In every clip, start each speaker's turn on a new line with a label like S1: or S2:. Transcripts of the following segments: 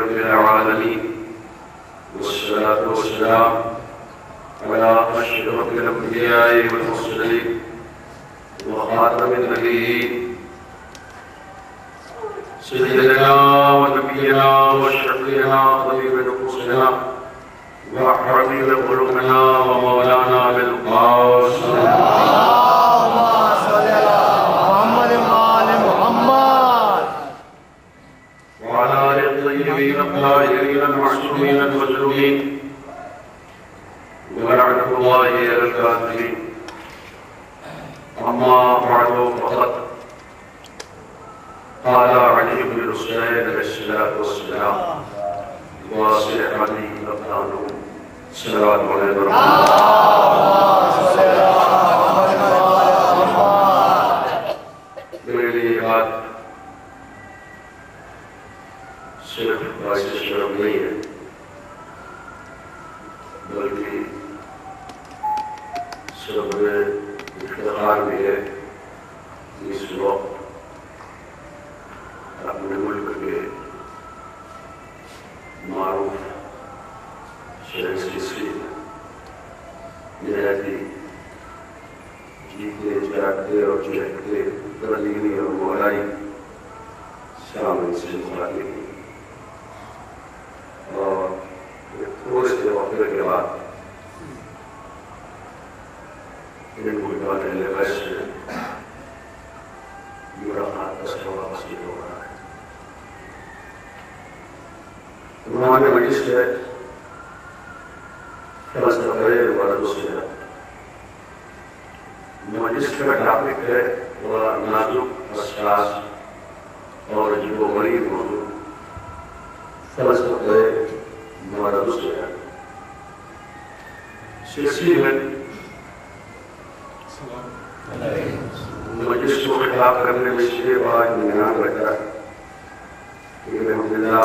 S1: رب العالمين والصلاة والسلام على أشرف الأنبياء والمرسلين وخاتم النبيين سيدنا ونبينا وشفيعنا طبيب نفوسنا وحبيب قلوبنا ومولانا بالقاسم وعلى آل الطيبين الطاهرين المعصومين المظلومين ولعنة الله على الكاذبين. أما بعد فقد قال علي بن الحسين عليه الصلاة والسلام واصل علي أبدانه صلوات عليه میرے لیے بات صرف باعث شرم نہیں ہے بلکہ صبر افتخار بھی ہے اس وقت اپنے ملک کے معروف سیاسی نہایتی جیتے جاگتے اور چہکتے ترلیمی اور مولائی سامنے سے مخاطب اور تھوڑے سے وقفے کے بعد ان کو جانے لگے سے ملاقات کا سوال حاصل ہو رہا ہے. عنوان مجلس ہے فلسفہ ورزشیات. مجلس کا ٹاپک ہے وہ نازک حساس اور عجیب و غریب موضوع فلسفہ ورزشیات. سلسلے میں مجلس کو خطاب کرنے میں یہ بات بنیاد رکھا ہے کہ الحمدللہ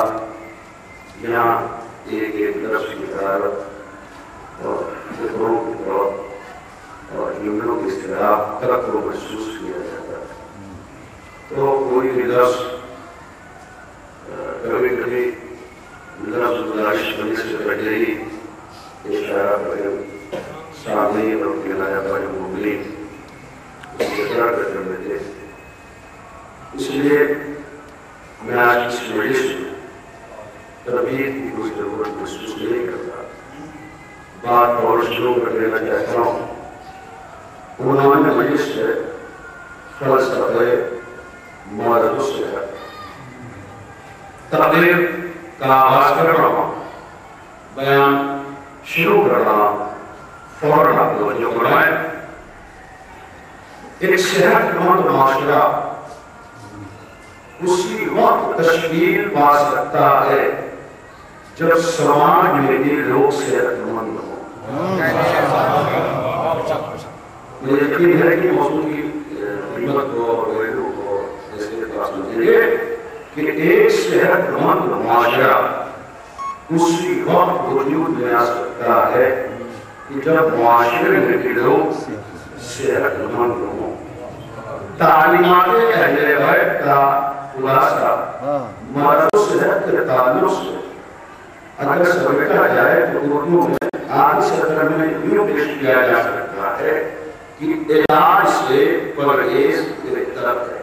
S1: یہاں ایک طرف کی قرارت اور فکروں کی طور اور جملوں کی اصطلاح تک کو محسوس کیا جاتا ہے. تو کوئی بھی لفظ کبھی کبھی لفظ گزارش کرنے سے پہلے ہی اشارہ پر سامنے اور کہلایا پر مبنی کر لیتے. اس لیے میں آج اس مجلس میں تربیت کی کوئی ضرورت محسوس نہیں کرتا. بات اور شروع کر لینا چاہتا ہوں. عنوان مجلس ہے فلسفہ ورزشیات. تقریر کا آغاز کر رہا ہوں. بیان شروع کر رہا ہوں. فوراً آپ توجہ فرمائیں. ایک صحت مند معاشرہ اسی وقت تشکیل پا سکتا ہے جب سماج میں بھی لوگ صحت مند ہوں. مجھے یقین ہے کہ موضوع کی قیمت کو اور ویلو کو اس کے پاس ملیں گے کہ ایک صحت مند معاشرہ اسی وقت وجود میں آ سکتا ہے کہ جب معاشرے میں بھی لوگ صحت مند ہوں. تعلیمات اہل بیت کا خلاصہ مرض و صحت کے تعلق سے اگر سمجھا جائے تو اردو میں آج سطر میں یوں پیش کیا جا سکتا ہے کہ علاج سے پرہیز بہتر ہے.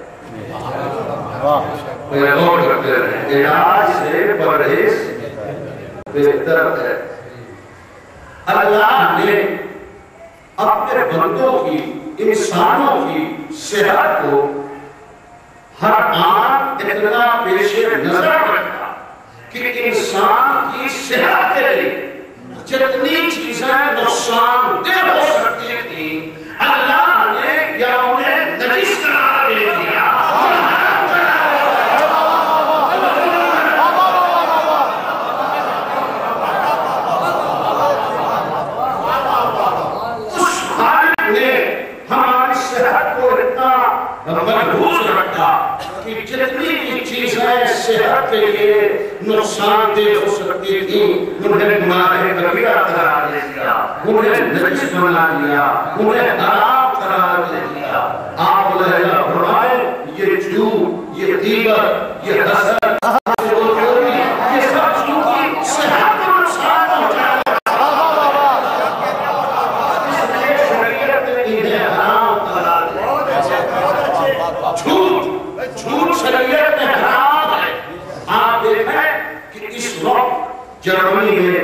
S1: غور کرتے رہیں. علاج سے پرہیز بہتر ہے. اللہ نے اپنے بندوں کی انسانوں کی صحت کو ہر آن اتنا پیش نظر رکھا کہ انسان کی صحت کے لیے جتنی چیزیں نقصان دہ ہو سکتی تھی اللہ نے یا انہیں نجس قرار دے دیا. محفوظ رکھا کہ جتنی بھی چیزیں صحت کے لیے نقصان دہ ہو سکتی تھی انہیں گناہ کبیرہ قرار دے دیا, انہیں نجس بنا دیا, انہیں حرام قرار دے دیا. آپ لہذا فرمائے یہ جھوٹ, یہ غیبت, یہ حسد, یہ سب جرمنی میں،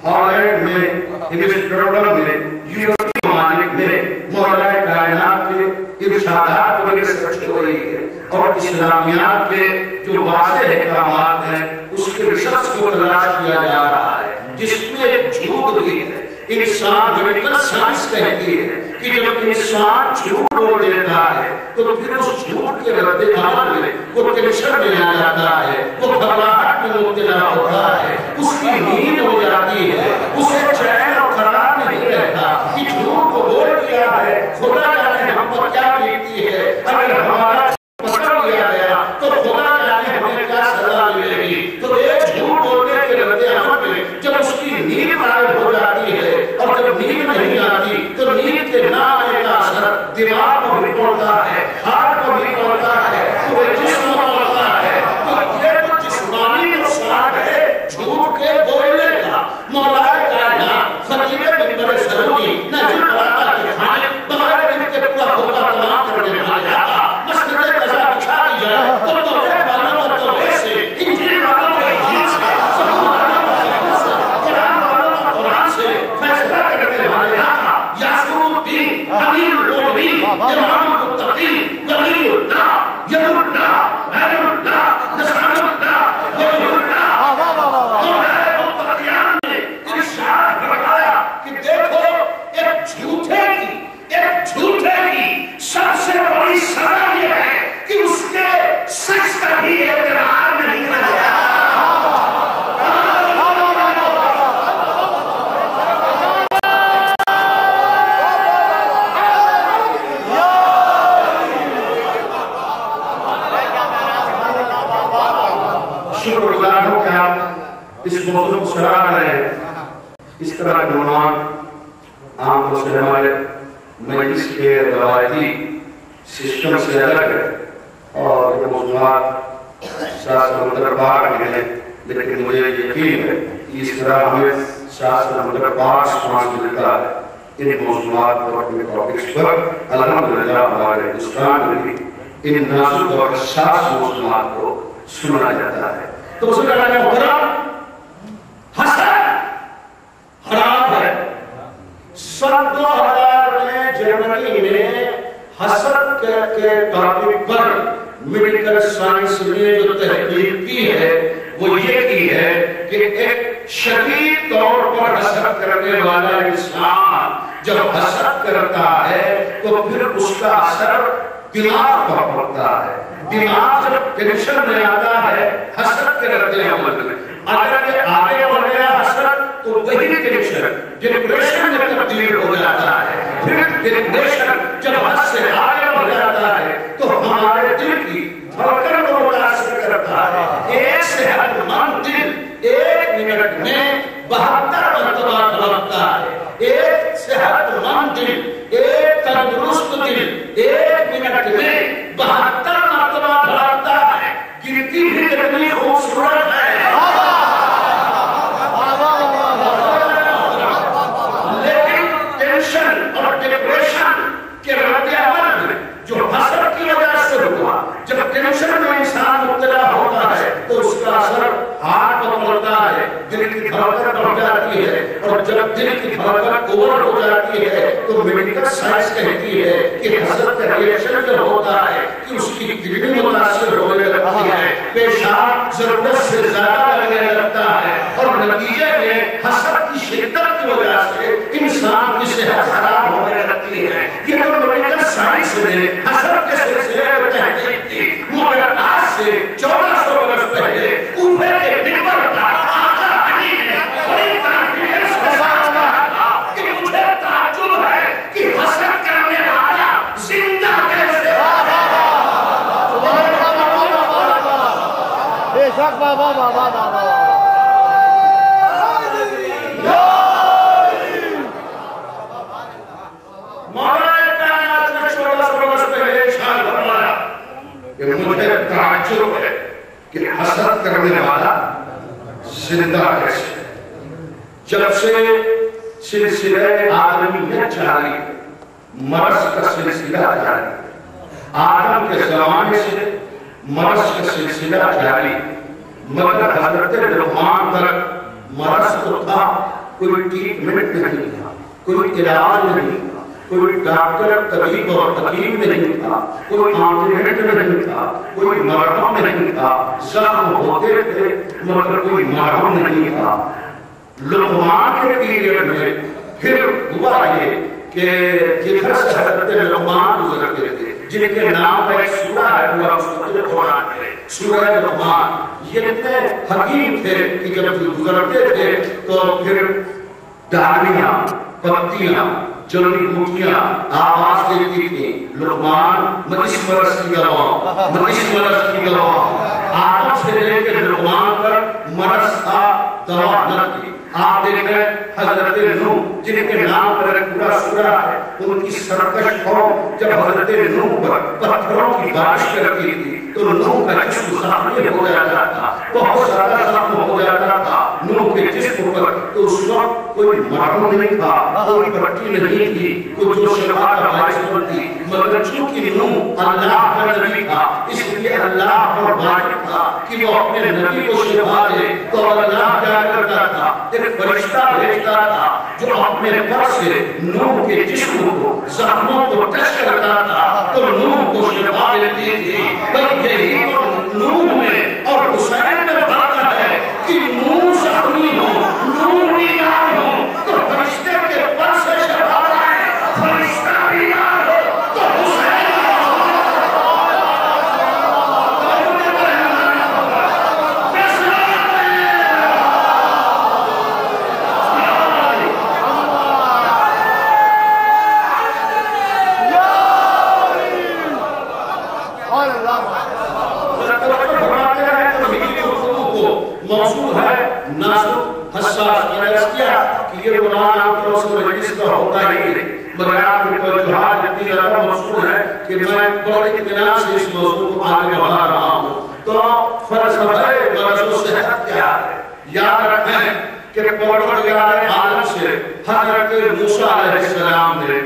S1: ہالینڈ میں، امسٹرڈم میں، یورپی ممالک میں مولا کائنات کے ارشادات وغیرہ سرچ ہو رہی ہے، اور اسلامیات کے جو واضح احکامات ہیں اس کے ریسرچ کو تلاش کیا جا رہا ہے، جس میں جھوٹ بھی ہے۔ انسان میڈیکل سائنس کہتی ہے کہ جب انسان جھوٹ بول دیتا ہے تو پھر اس جھوٹ کے رد عمل میں وہ ٹینشن میں آ جاتا ہے، وہ گھبراہٹ میں مبتلا ہوتا ہے، اس کی نیند ہو جاتی ہے، اسے چین اور قرار نہیں رہتا کہ جھوٹ کو بول دیا ہے، خدا جانے ہم پر کیا بیتتی ہے، اگر ہمارا پکڑ لیا گیا تو خدا جانے ہمیں کیا سزا ملے گی۔ تو ایک جھوٹ بولنے کے رد عمل میں جب اس کی نیند غائب ہو جاتی ہے، اور جب نیند نہیں آتی تو نیند کے نہ آنے کا اثر دماغ کو بھی پڑتا ہے، ہاتھ کو بھی پڑتا ہے، پورے جسم کو پڑتا ہے۔ تو یہ تو جسمانی نقصان ہے جھوٹ کے بولنے کا۔ مولا کائنات خطیب منبر سرمدی نجم العلا کے خالق بغیر ان کے پورا ہوگا تمام کرنے والا مسجد قضا بچھا دی جائے تو توحے والوں اور توحے سے، انجیل والوں اور انجیل سے، زبور والوں اور زبور سے، قرآن والوں اور قرآن سے فیصلہ کرنے والے آقا یاسر الدین امیر العلومین امام المتقین ولی اللہ ید اللہ غیر اللہ نصران اللہ ولی اللہ مولا متقیان نے ارشاد فرمایا کہ دیکھو ایک جھوٹے کی سب سے بڑی سزا یہ ہے کہ اس کے سچ کا بھی اعتبار نہیں رہا۔ شکر گزار ہوں کہ آپ اس موضوع کو سراہ رہے ہیں۔ اس طرح کے عنوان عام طور سے ہمارے مجلس کے روایتی سسٹم سے الگ ہے، اور یہ موضوعات ساتھ سمندر پار کے ہیں، لیکن مجھے یقین ہے کہ اس طرح ہمیں ساتھ سمندر پار سماج ملتا ہے۔ ان موضوعات اور اپنے ٹاپکس پر الحمدللہ ہمارے ہندوستان میں بھی ان نازک اور حساس موضوعات کو سنا جاتا ہے۔ تو اس کا محترم حسد حرام ہے۔ سن 2000 میں جرمنی میں حسد کے ٹاپک پر میڈیکل سائنس نے جو تحقیق کی ہے وہ یہ کی ہے کہ ایک شدید طور پر حسد کرنے والا انسان جب حسد کرتا ہے تو پھر اس کا اثر دماغ پر پڑتا ہے۔ دماغ جب ٹینشن میں آتا ہے حسد کے رد عمل میں، اگر یہ آگے بڑھ گیا حسد تو وہی ٹینشن ڈپریشن میں تبدیل ہو جاتا ہے۔ پھر ڈپریشن جب حد سے آگے بڑھ جاتا ہے تو ہمارے دل کی دھڑکن کو متاثر کرتا ہے۔ ایک صحت مند دل 1 منٹ میں 72 مرتبہ دھڑکتا ہے۔ ایک صحت مند دل، ایک تندرست دل 1 منٹ میں 72 مرتبہ دھڑکتا ہے۔ گرتی بھی کتنی خوبصورت ہے۔ اور ڈپریشن کے رد عمل میں جو حسد کی وجہ سے ہوا، جب ٹینشن میں انسان مبتلا ہوتا ہے تو اس کا اثر ہارٹ پر پڑتا ہے، دل کی دھڑکن بڑھ جاتی ہے، اور جب دل کی دھڑکن اوور ہو جاتی ہے تو میڈیکل سائنس کہتی ہے کہ حسد کا ریئیکشن جو ہوتا ہے کہ اس کی کڈنی متاثر ہونے لگتی ہے، پیشاب ضرورت سے زیادہ لگنے لگتا ہے، اور نتیجے میں حسد کی شدت کی وجہ سے انسان کی صحت خراب ہونے لگتی ہے۔ یہ تو میڈیکل سائنس نے حسد کے سلسلے میں تحقیق کی، مگر آج سے 1400 برس پہلے اوپر کے منبر پر آقا علی نے بڑی کانفیڈنس کے ساتھ کہا کہ مجھے تعجب ہے کہ حسد کرنے والا زندہ کیسے ہے۔ بے شک بابا بابا بابا مجھے تعجب ہے کہ حسد کرنے والا زندہ کیسے۔ جب سے سلسلہ آدمیت جاری، مرض کا سلسلہ جاری، آدم کے زمانے سے مرض کا سلسلہ جاری، مگر حضرت لقمان تک مرض تو تھا، کوئی ٹریٹمنٹ نہیں تھا، کوئی علاج نہیں تھا، کوئی ڈاکٹر طبیب اور حکیم نہیں تھا، کوئی آنٹمنٹ نہیں تھا، کوئی مرہم نہیں تھا، زخم ہوتے تھے مگر کوئی مرہم نہیں تھا۔ لقمان کے پیریڈ میں پھر ہوا یہ کہ جدھر سے حضرت لقمان گزرتے تھے، جن کے نام پر ایک سورہ ہے پورا مستقل قرآن ہے، سورہ لقمان، یہ اتنے حکیم تھے کہ جب گزرتے تھے تو پھر ڈالیاں، پتیاں، جڑی بوٹیاں آواز دیتی تھی، لقمان مکس مرض کی گواہ، مکس مرض کی گواہ۔ آدم سے لے کے لقمان پر مرض کا دوا نہ تھی۔ آپ دیکھیں حضرت نوح جن کے نام پر ایک پورا سورہ ہے، ان کی سرکش قوم جب حضرت نوح پر پتھروں کی بارش کرتی تھی تو نوح کا جسم زخمی ہو جاتا تھا، بہت زیادہ زخم ہو جاتا تھا نوح کے جسم پر۔ تو اس وقت کوئی مرہم نہیں تھا، کوئی پٹی نہیں تھی، کوئی جو شفا کا باعث بنتی، مگر چونکہ نوح اللہ کا نبی تھا اس لیے اللہ پر واجب تھا کہ وہ اپنے نبی کو شفا دے۔ تو اللہ کیا کرتا تھا؟ ایک فرشتہ بھیجتا تھا جو اپنے پر سے نوح کے جسم کو، زخموں کو ٹچ کرتا تھا تو نوح کو شفا دیتی تھی۔ بلکہ یہی نوح میں اور حسین میں فرق ہے کہ نوح زخمی ہو، نوح بیمار ہو تو فرشتے کے پر سے شفا آئے، فرشتہ بیمار ہو تو حسین موضوع ہے نازک حساس۔ میں نے کیا کہ یہ قرآن آپ کے رسول مجلس کا ہوتا ہی نہیں، مگر آپ کی توجہات اتنی زیادہ موضوع ہے کہ میں بڑے اطمینان سے اس موضوع کو آگے بڑھا رہا ہوں۔ تو فلسفہ مرض و صحت کیا ہے؟ یاد رکھیں کہ پروردگار عالم سے حضرت موسیٰ علیہ السلام نے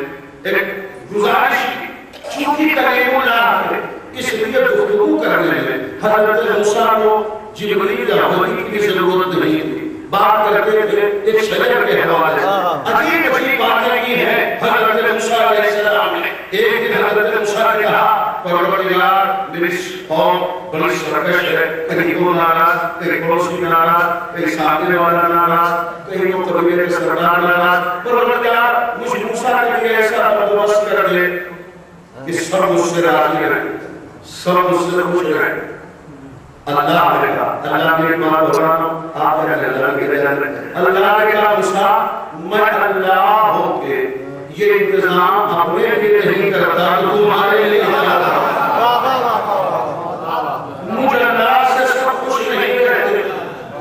S1: ایک گزارش کی، چونکہ کلیم اللہ ہے اس لیے گفتگو کرنے میں حضرت موسیٰ کو جبریل یا وحی کی ضرورت نہیں تھی، بات کرتے تھے ایک شجر کے حوالے سے۔ عجیب عجیب باتیں کی ہیں حضرت موسیٰ علیہ السلام نے۔ ایک دن حضرت موسیٰ نے کہا پروردگار میری قوم بڑی سرکش ہے، کہیں وہ ناراض، کہیں پڑوسی ناراض، کہیں سامنے والا ناراض، کہیں وہ قبیلے کے سردار ناراض، پروردگار مجھ موسیٰ کے لیے ایسا بندوبست کر دے کہ سب مجھ سے راضی رہیں، سب مجھ سے خوش رہیں۔ اللہ نے کہا، اللہ نے بات ہو رہا ہوں، آپ نے اللہ کی رضا رکھیں۔ اللہ نے کہا موسیٰ میں اللہ ہو کے یہ انتظام اپنے لیے نہیں کرتا، تمہارے لیے کرتا۔ مجھے اللہ سے سب خوش نہیں رہتے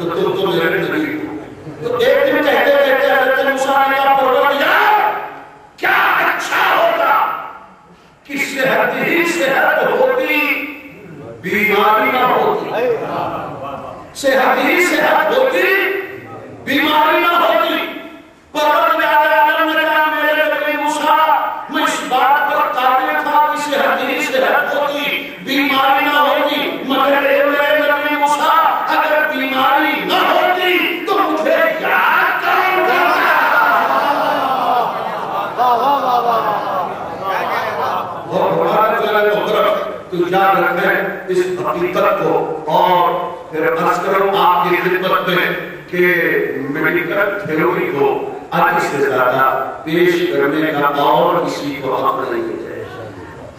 S1: تو تم میرے نبی ہو۔ تو ایک دن کہتے کہتے حضرت موسیٰ نے کہا پروردگار کیا اچھا ہوگا کہ صحت ہی صحت ہوتی، بیماری نہ ہوتی، صحت ہی صحت ہوتی، بیماری نہ ہوتی۔ پروردگار عالم نے کہا میرے نبی موسیٰ میں اس بات پر قادر تھا کہ صحت ہی صحت ہوتی، بیماری نہ ہوتی، مگر اے میرے نبی موسیٰ اگر بیماری نہ ہوتی تو مجھے یاد کروں گا۔ تو یاد رکھیں اس حقیقت کو، اور پھر عرض کروں آپ کی خدمت میں کہ میڈیکل تھیوری کو آج سے زیادہ پیش کرنے کا اور کسی کو حق نہیں ہے۔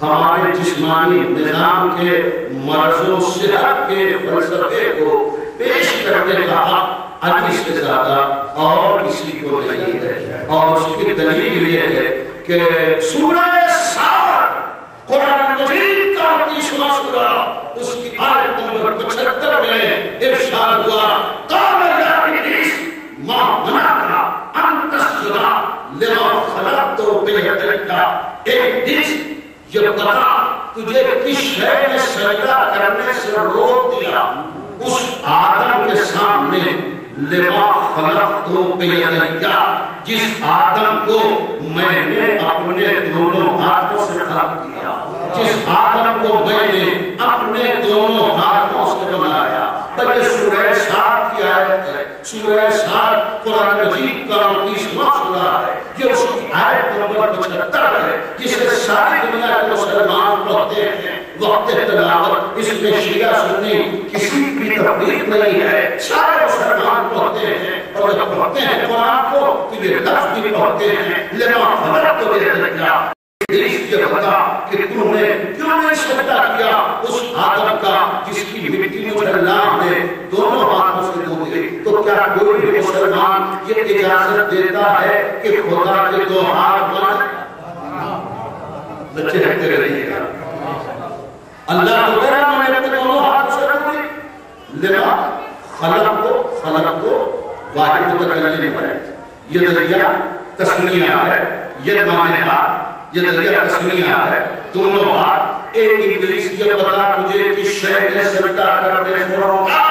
S1: ہمارے جسمانی نظام کے مرض و صحت کے فلسفے کو پیش کرنے کا حق آج سے زیادہ اور کسی کو نہیں ہے۔ اور اس کی دلیل یہ ہے کہ سورہ سار قرآن مجید کا 30واں سورہ اس کی آیت نمبر 75 میں ارشاد ہوا قال یا ابلیس ما منعک ان تسجد لما خلقت بیدیک۔ ایک ابلیس یہ بتا تجھے کس شے نے سجدہ کرنے سے روک دیا؟ اس آدم کے سامنے لما خلقت بیدیک، جس آدم کو میں نے اپنے دونوں ہاتھوں سے خلق کیا، جس آدم کو میں نے اپنے دونوں ہاتھوں سے بنایا۔ بلکہ سورہ 7 کی آیت آیت ہے، سورہ سات قرآن مجید کا 29واں سورہ ہے، یہ اس کی آیت نمبر 75 ہے، جسے ساری دنیا کے مسلمان پڑھتے ہیں وقت تلاوت۔ اس میں شیعہ سنی کسی بھی تفریق نہیں ہے، سارے مسلمان پڑھتے ہیں، اور جب پڑھتے ہیں قرآن کو تو یہ لفظ بھی پڑھتے ہیں، لما فرق تو دے دیا یہ بتا کہ تم نے کیوں نہیں سجدہ کیا اس آدم کا جس کی مٹی مجھے اللہ نے دونوں ہاتھوں سے دھوئی۔ تو کیا کوئی بھی مسلمان یہ اجازت دیتا ہے کہ خدا کے دو ہاتھ مانے؟ بچے رہتے رہیے گا اللہ تو کہہ رہا میں نے اپنے دونوں ہاتھ سے رکھ دی، لما خلق کو واحد متکلم ہے، یہ دریا تسمیہ ہے، یہ معنی ہاتھ یہ دریا تسمیہ ہے، دونوں ہاتھ ایک ابلیس یہ بتا مجھے کہ شے نے سجدہ کرنے سے روکا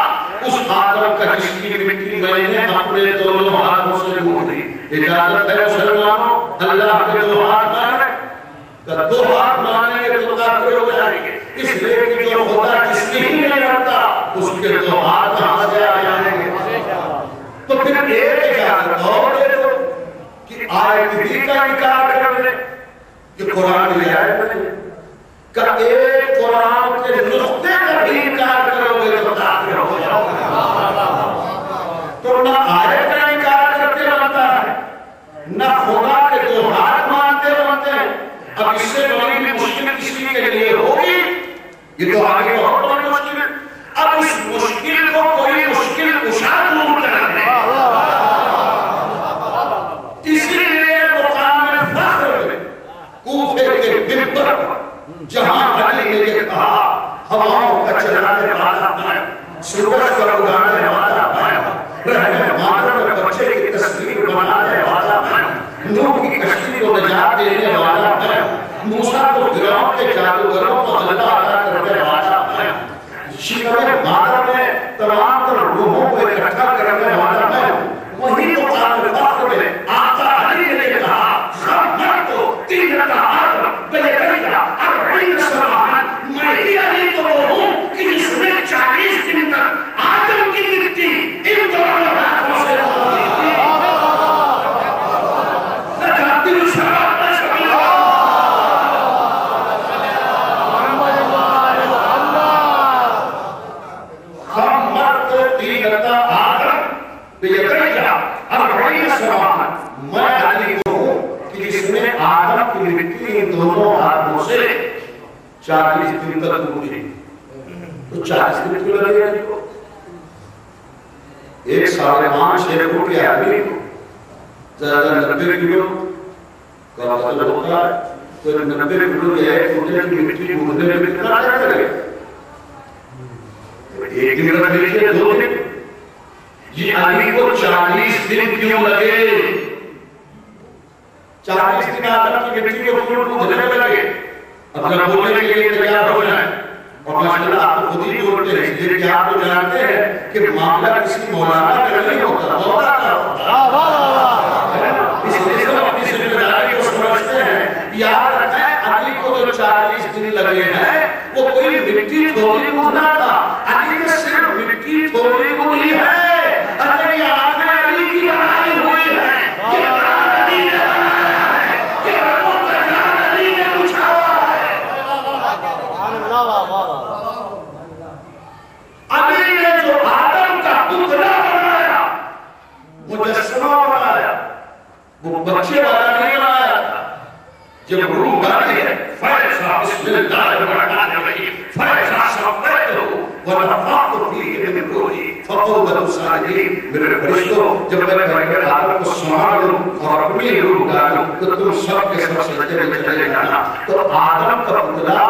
S1: اس آدم کا جس کی مٹی میں نے اپنے دونوں ہاتھوں سے دھو دی۔ اجازت ہے مسلمانوں اللہ کے دو ہاتھ مانے، دو ہاتھ مانے گے تو کافر ہو جائیں گے، اس لیے کہ جو خدا جس کی ہی نہیں کرتا اس کے دو ہاتھ کہاں سے آ جائیں گے۔ تو پھر ایک اجازت اور دے دو کہ آیت بھی کا انکار کر دے کہ قرآن کی آیت نہیں کہ ایک قرآن کے نقطے کا بھی انکار کرو گے تو کافر ہو جاؤ گے۔ تو نہ آیت کا انکار کرتے بنتا ہے نہ خدا کے دو ہاتھ مانتے بنتے ہیں۔ اب اس سے بڑی بھی مشکل کسی کے لیے ہوگی، یہ تو آگے بہت بڑی مشکل ہے۔ اب اس مشکل کو کوئی مشکل کشا دور کر دے، اسی لیے مقام فخر میں کوفے کے ممبر جہاں علی نے یہ کہا ہواؤں کا چلانے والا میں، سورج کا اگانے والا میں، رہنے مادر میں بچے کی تصویر بنانے والا میں، نوح کی کشتی کو نجات دینے والا میں، موسیٰ کو فرعون کے جادوگروں کو غلبہ عطا کرنے والا میں، شکر مادر میں تمام تر روحوں کو اکٹھا کرنے والا میں، وہی مقام فخر میں آقا علی نے کہا خبر کو تین رکعات بلکہ اربعین سماعت میں ہی علی تو وہ ہوں کہ جس نے 40 دن تک آدم کی مٹی ان دونوں ہاتھوں سے دھوئی تھی۔ لگاتی ہوں شراب کا شبیہ خبر کو تین رکعات آدم بلکہ اربعین سماعت میں علی تو ہوں کہ جس نے آدم کی مٹی ان دونوں ہاتھوں سے 40 دن تک دھوئی۔ تو 40 دن کیوں لگے علی کو؟ ایک 5.5 فٹ کے آدمی کو زیادہ 90 کلو کا مطلب ہوتا ہے، تو 90 کلو کے ایک فٹ کی مٹی ڈھونڈنے میں کتنا ٹائم لگے؟ ایک دن رکھ لیجیے، 2 دن۔ یہ علی کو 40 دن کیوں لگے؟ 40 دن آدم کی مٹی کو کیوں ڈھونڈنے میں لگے؟ اپنا بولنے کے لیے تیار ہو جائیں، اور ماشاءاللہ آپ خود ہی بولتے ہیں، اس لیے کہ آپ تو جانتے ہیں کہ معاملہ کسی مولانا کا نہیں ہوتا، مولا کا ہوتا ہے۔ اس لیے سب اپنی ذمہ داری کو سمجھتے ہیں۔ یاد رکھیں علی کو جو 40 دن لگے ہیں وہ کوئی مٹی تھوڑی گنا تھا، علی میں صرف مٹی تھوڑی گنی ہے۔ اگر یہ آدمی علی کی بنائی ہوئی ہے، یہ علی نے بنایا ہے، یہ رب العالمین علی نے بچھایا ہے۔ علی نے جو آدم کا پتلا بنایا، مجسمہ بنایا، وہ بچے والا نہیں بنایا تھا۔ جب روح آتی ہے فیضا بسم اللہ الرحمن الرحیم فیضا صفیتہ ونفخت فیہ من روحی فقعوا له ساجدین۔ میرے فرشتوں جب میں پیغمبر آدم کو سنبھالوں اور اپنی روح ڈالوں تو تم سب کے سب سجدے میں چلے جانا۔ تو آدم کا پتلا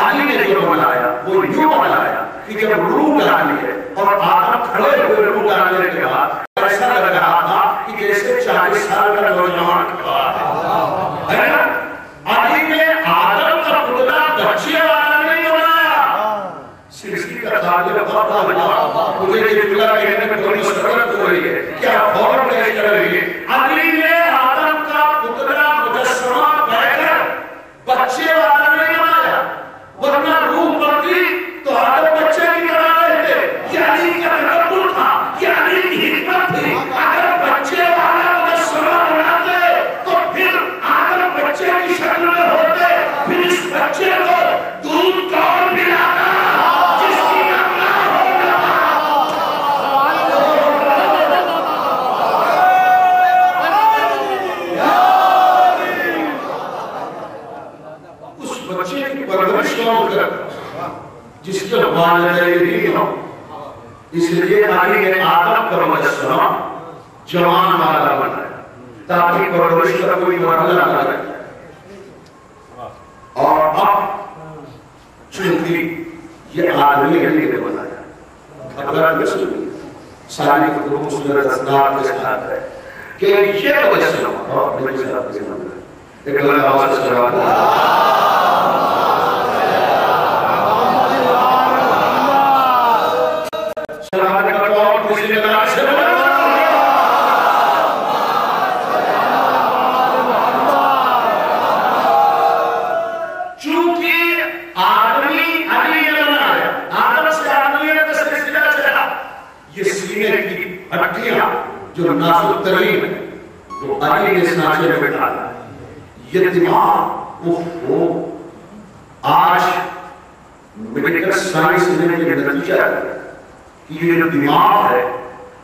S1: علی نے جو بنایا وہ یوں بنایا کہ جب روح ڈالی ہے اور آدم کھڑے ہوئے روح ڈالنے کے بعد ایسا لگ رہا تھا کہ جیسے 40 سال کا نوجوان کھڑا ہے نا۔ علی نے آدم کا پتلا بچے والا نہیں بنایا، سرسی کا تاجر بڑا ہوا۔ مجھے یہ جملہ کہنے میں تھوڑی مسرت ہو رہی ہے، کیا فوراً پیش کر رہی ہے۔ علی نے آدم کا پتلا مجسمہ بیٹھر بچے والا نہیں بنایا، ورنہ روح بڑھتی تو آدم بچے نہیں بنا رہے تھے۔ یہ علی کا تکبر تھا، یہ کی حکمت تھی اگر بچے والا مجسمہ بناتے تو پھر آدم بچے کی شکل میں ہوتے، پھر اس بچے کو دودھ کون پلاتا جس کی اپنا ہوگا؟ اس بچے کی پرورش کون کرتا جس کے والدین ہوں؟ اس لیے علی نے آدم کا مجسمہ جوان والا بنایا تاکہ پرورش کا کوئی مرحلہ نہ رہے. اور اب چونکہ یہ آدمی علی نے بنایا، اگر مسلم ساری خطوط اس میں تصدیق کے ساتھ ہے کہ یہ مجسمہ اور نبی صلی اللہ علیہ وسلم ایک اللہ آواز سے جواب جو نازک ترین ہے وہ علی نے سانچے میں بٹھایا. یہ دماغ وہ آج میڈیکل سائنس نے یہ نتیجہ ہے کہ یہ جو دماغ ہے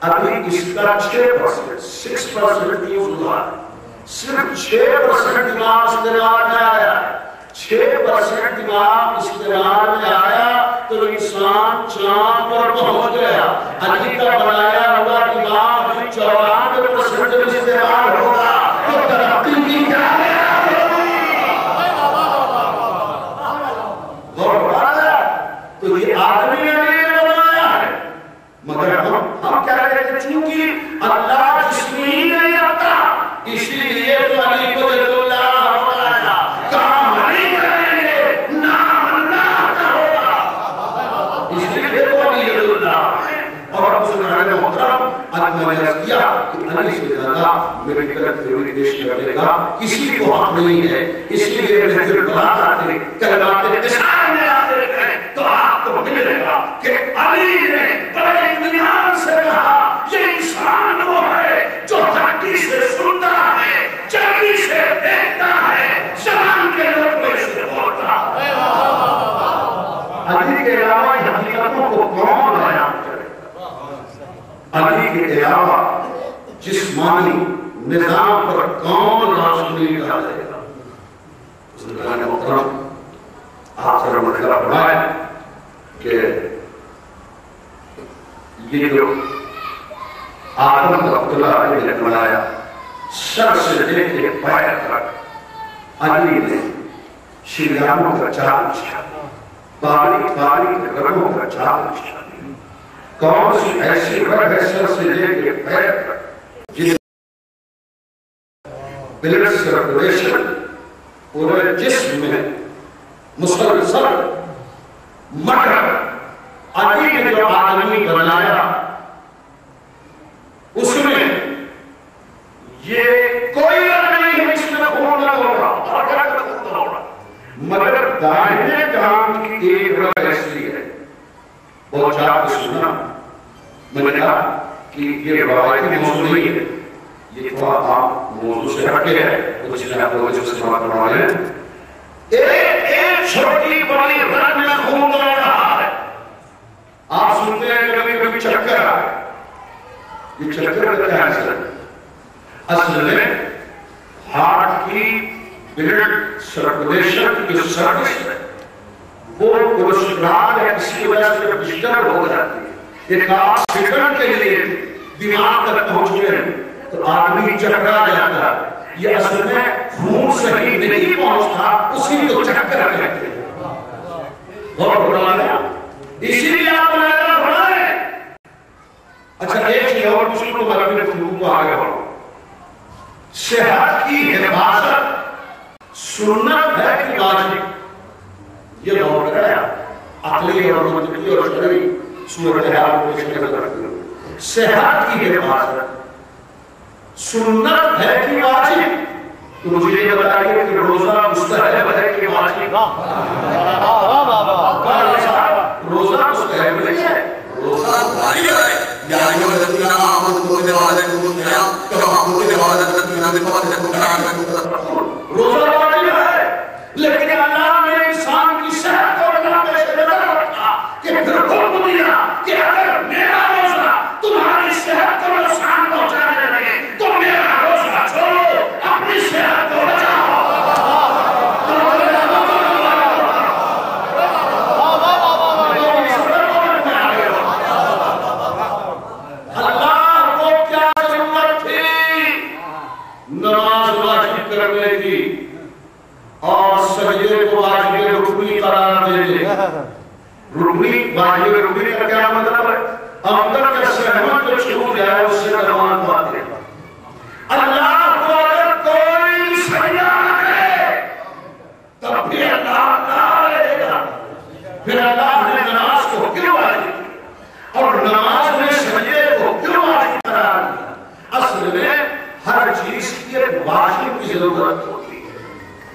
S1: ابھی اس کا 6% یوز ہوا ہے. صرف 6% دماغ استعمال میں آیا ہے. 6% دماغ استعمال میں آیا تو انسان چاند پر پہنچ گیا. علی کا بنایا ہوا دماغ 94% استعمال ہوگا تو ترقی کی کامیاب ہوگی. تو یہ آدمی نے بنایا ہے، مگر ہم کیا کہتے ہیں چونکہ اللہ جسم ہی نہیں آتا اسی لیے تو علی کو جل اللہ بنایا. کام نہیں کریں گے نام اللہ کا ہوگا، اس لیے تو علی جل اللہ. اور اب سبحانہ محترم آج میں نے کیا کہ علی سے زیادہ میڈیکل تھیوری پیش کرنے کا کسی کو حق نہیں ہے. اس لیے میں پھر بات آتے کلمات اتصال میں آتے ہیں تو آپ کو ملے گا کہ علی نے بڑے اطمینان سے کہا یہ انسان وہ ہے جو دھرتی سے سنتا ہے، چربی سے دیکھتا ہے، زبان کے لوگوں سے بولتا ہے. علی کے علاوہ حقیقتوں کو کون بیان کرے؟ علی کے علاوہ جسمانی نظام پر کون روشنی ڈالے گا؟ سلطان محترم آپ سے مرحلہ بڑھائے کہ یہ جو آدم کا پتلا علی نے بنایا سر سے لے کے پیر تک علی نے شریانوں کا جال بچھا، باریک باریک رگوں کا جال بچھا. کون سی ایسی رگ ہے سر سے لے کے پیر تک جس بلڈ سرکولیشن پورے جسم میں مسلسل. مگر علی نے جو آدمی بنایا اس میں یہ کوئی رگ نہیں ہے جس میں خون نہ ہو رہا، ہر رگ میں خون ہو رہا. مگر دائیں کان کی ایک رگ ایسی ہے وہ جا کے سنا. میں نے کہا کہ یہ روایتی موضوع نہیں ہے، یہ تھوڑا آپ موضوع سے ہٹے ہے کچھ میں آپ کو سے بات کروا لیں. ایک چھوٹی بڑی رگ میں خون ہو رہا ہے. آپ سنتے ہیں کبھی کبھی چکر آئے، یہ چکر کا کیا ہے؟ اصل میں ہارٹ کی بلڈ سرکولیشن کی جو سروس ہے وہ کولسٹرول ہے، اس کی وجہ سے ڈسٹرب ہو جاتی ہے. ایک خاص سیکنڈ کے لیے دماغ تک پہنچتے ہیں تو آدمی چکرا جاتا ہے. یہ اصل میں خون صحیح نہیں پہنچتا، اسی کو چکر کہتے ہیں. اور بڑھانا اسی لیے آپ بڑھائیں. اچھا ایک چیز اور کچھ کو مرمی نے کو آگے بڑھو. صحت کی حفاظت سنت ہے کہ واجب؟ یہ بہت گیا عقلی اور منطقی اور شرعی صورتحال کو پیش نظر رکھتے ہیں. صحت کی حفاظت سنت ہے کہ واجب؟ تو مجھے یہ بتائیے کہ روزہ مستحب ہے کہ واجب؟ روزہ مستحب نہیں ہے، روزہ واجب ہے.
S2: الذين آمنوا كتب عليكم الصيام كما كتب على الذين من قبلكم لعلكم تتقون.
S1: روزہ واجب ہے، لیکن اللہ نے انسان کی صحت کو اللہ میں سے نظر رکھا کہ پھر حکم دیا کہ اگر میرا روزہ تمہاری صحت کو نقصان پہنچانے لگے تو میرا روزہ چھوڑو، اپنی صحت کو بچاؤ. اور سجدے کو واجب رکنی قرار دے دے. رکنی واجب رکنی کا کیا مطلب ہے؟ اندر کا سہمت جو چھوٹ جائے اس سے درمان پاتے. اللہ کو اگر کوئی سجدہ نہ کرے تب بھی اللہ کرے گا. پھر اللہ نے نماز کو کیوں واجب اور نماز میں سجدے کو کیوں واجب قرار دیا؟ اصل میں ہر چیز کی ایک واجب کی ضرورت ہوتی ہے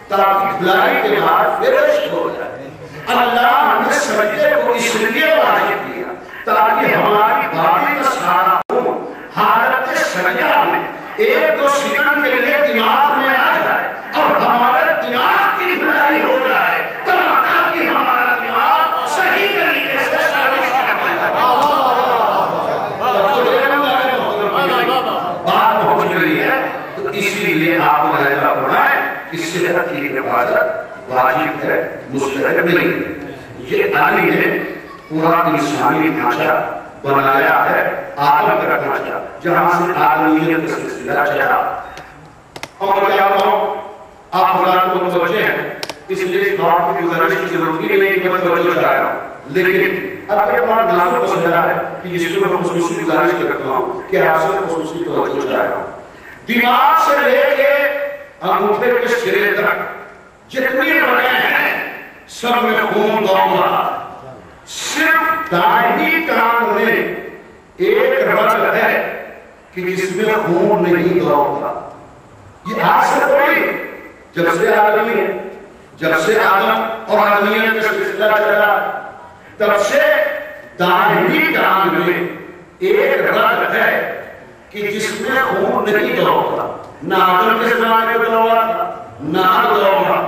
S1: تاکہ بھلائی کے بعد فرش ہو جائے. اللہ نے سجدے کو اس لیے واجب کیا تاکہ ہماری باقی کا سارا حالت سجدہ میں ایک دو سیکنڈ کے لیے دماغ میں آ جائے اور ہمارے دماغ کی بھلائی ہو جائے تاکہ ہمارا دماغ صحیح طریقے سے سروس کر پائے. بات پہنچ رہی ہے تو اسی لیے آپ کو ایسا پڑھا ہے کہ صحت کی حفاظت واجب ہے، مستحب نہیں ہے. یہ علی نے پورا انسانی ڈھانچہ بنایا ہے، آدم کا ڈھانچہ جہاں سے آدمیت کا سلسلہ چلا. اور کیا کہوں آپ حضرات کو متوجہ ہیں، اس لیے اس بات کی گزارش کی ضرورت نہیں کہ میں توجہ چاہ رہا ہوں، لیکن اب یہ بات نازک ہو رہا ہے کہ جس کو میں خصوصی گزارش کرتا ہوں کہ آپ سے خصوصی توجہ چاہ رہا ہوں. دماغ سے لے کے انگوٹھے کے سرے تک جتنی رگیں ہیں سب میں خون دوڑ رہا. صرف داہنی ٹانگ میں ایک رگ ہے کہ جس میں خون نہیں دوڑتا. یہ آج سے کوئی جب سے آدمی ہے، جب سے آدم اور آدمیت کا سلسلہ چلا تب سے داہنی ٹانگ میں ایک رگ ہے کہ جس میں خون نہیں دوڑتا. نہ آدم کے زمانے میں دوڑا تھا نہ دوڑا.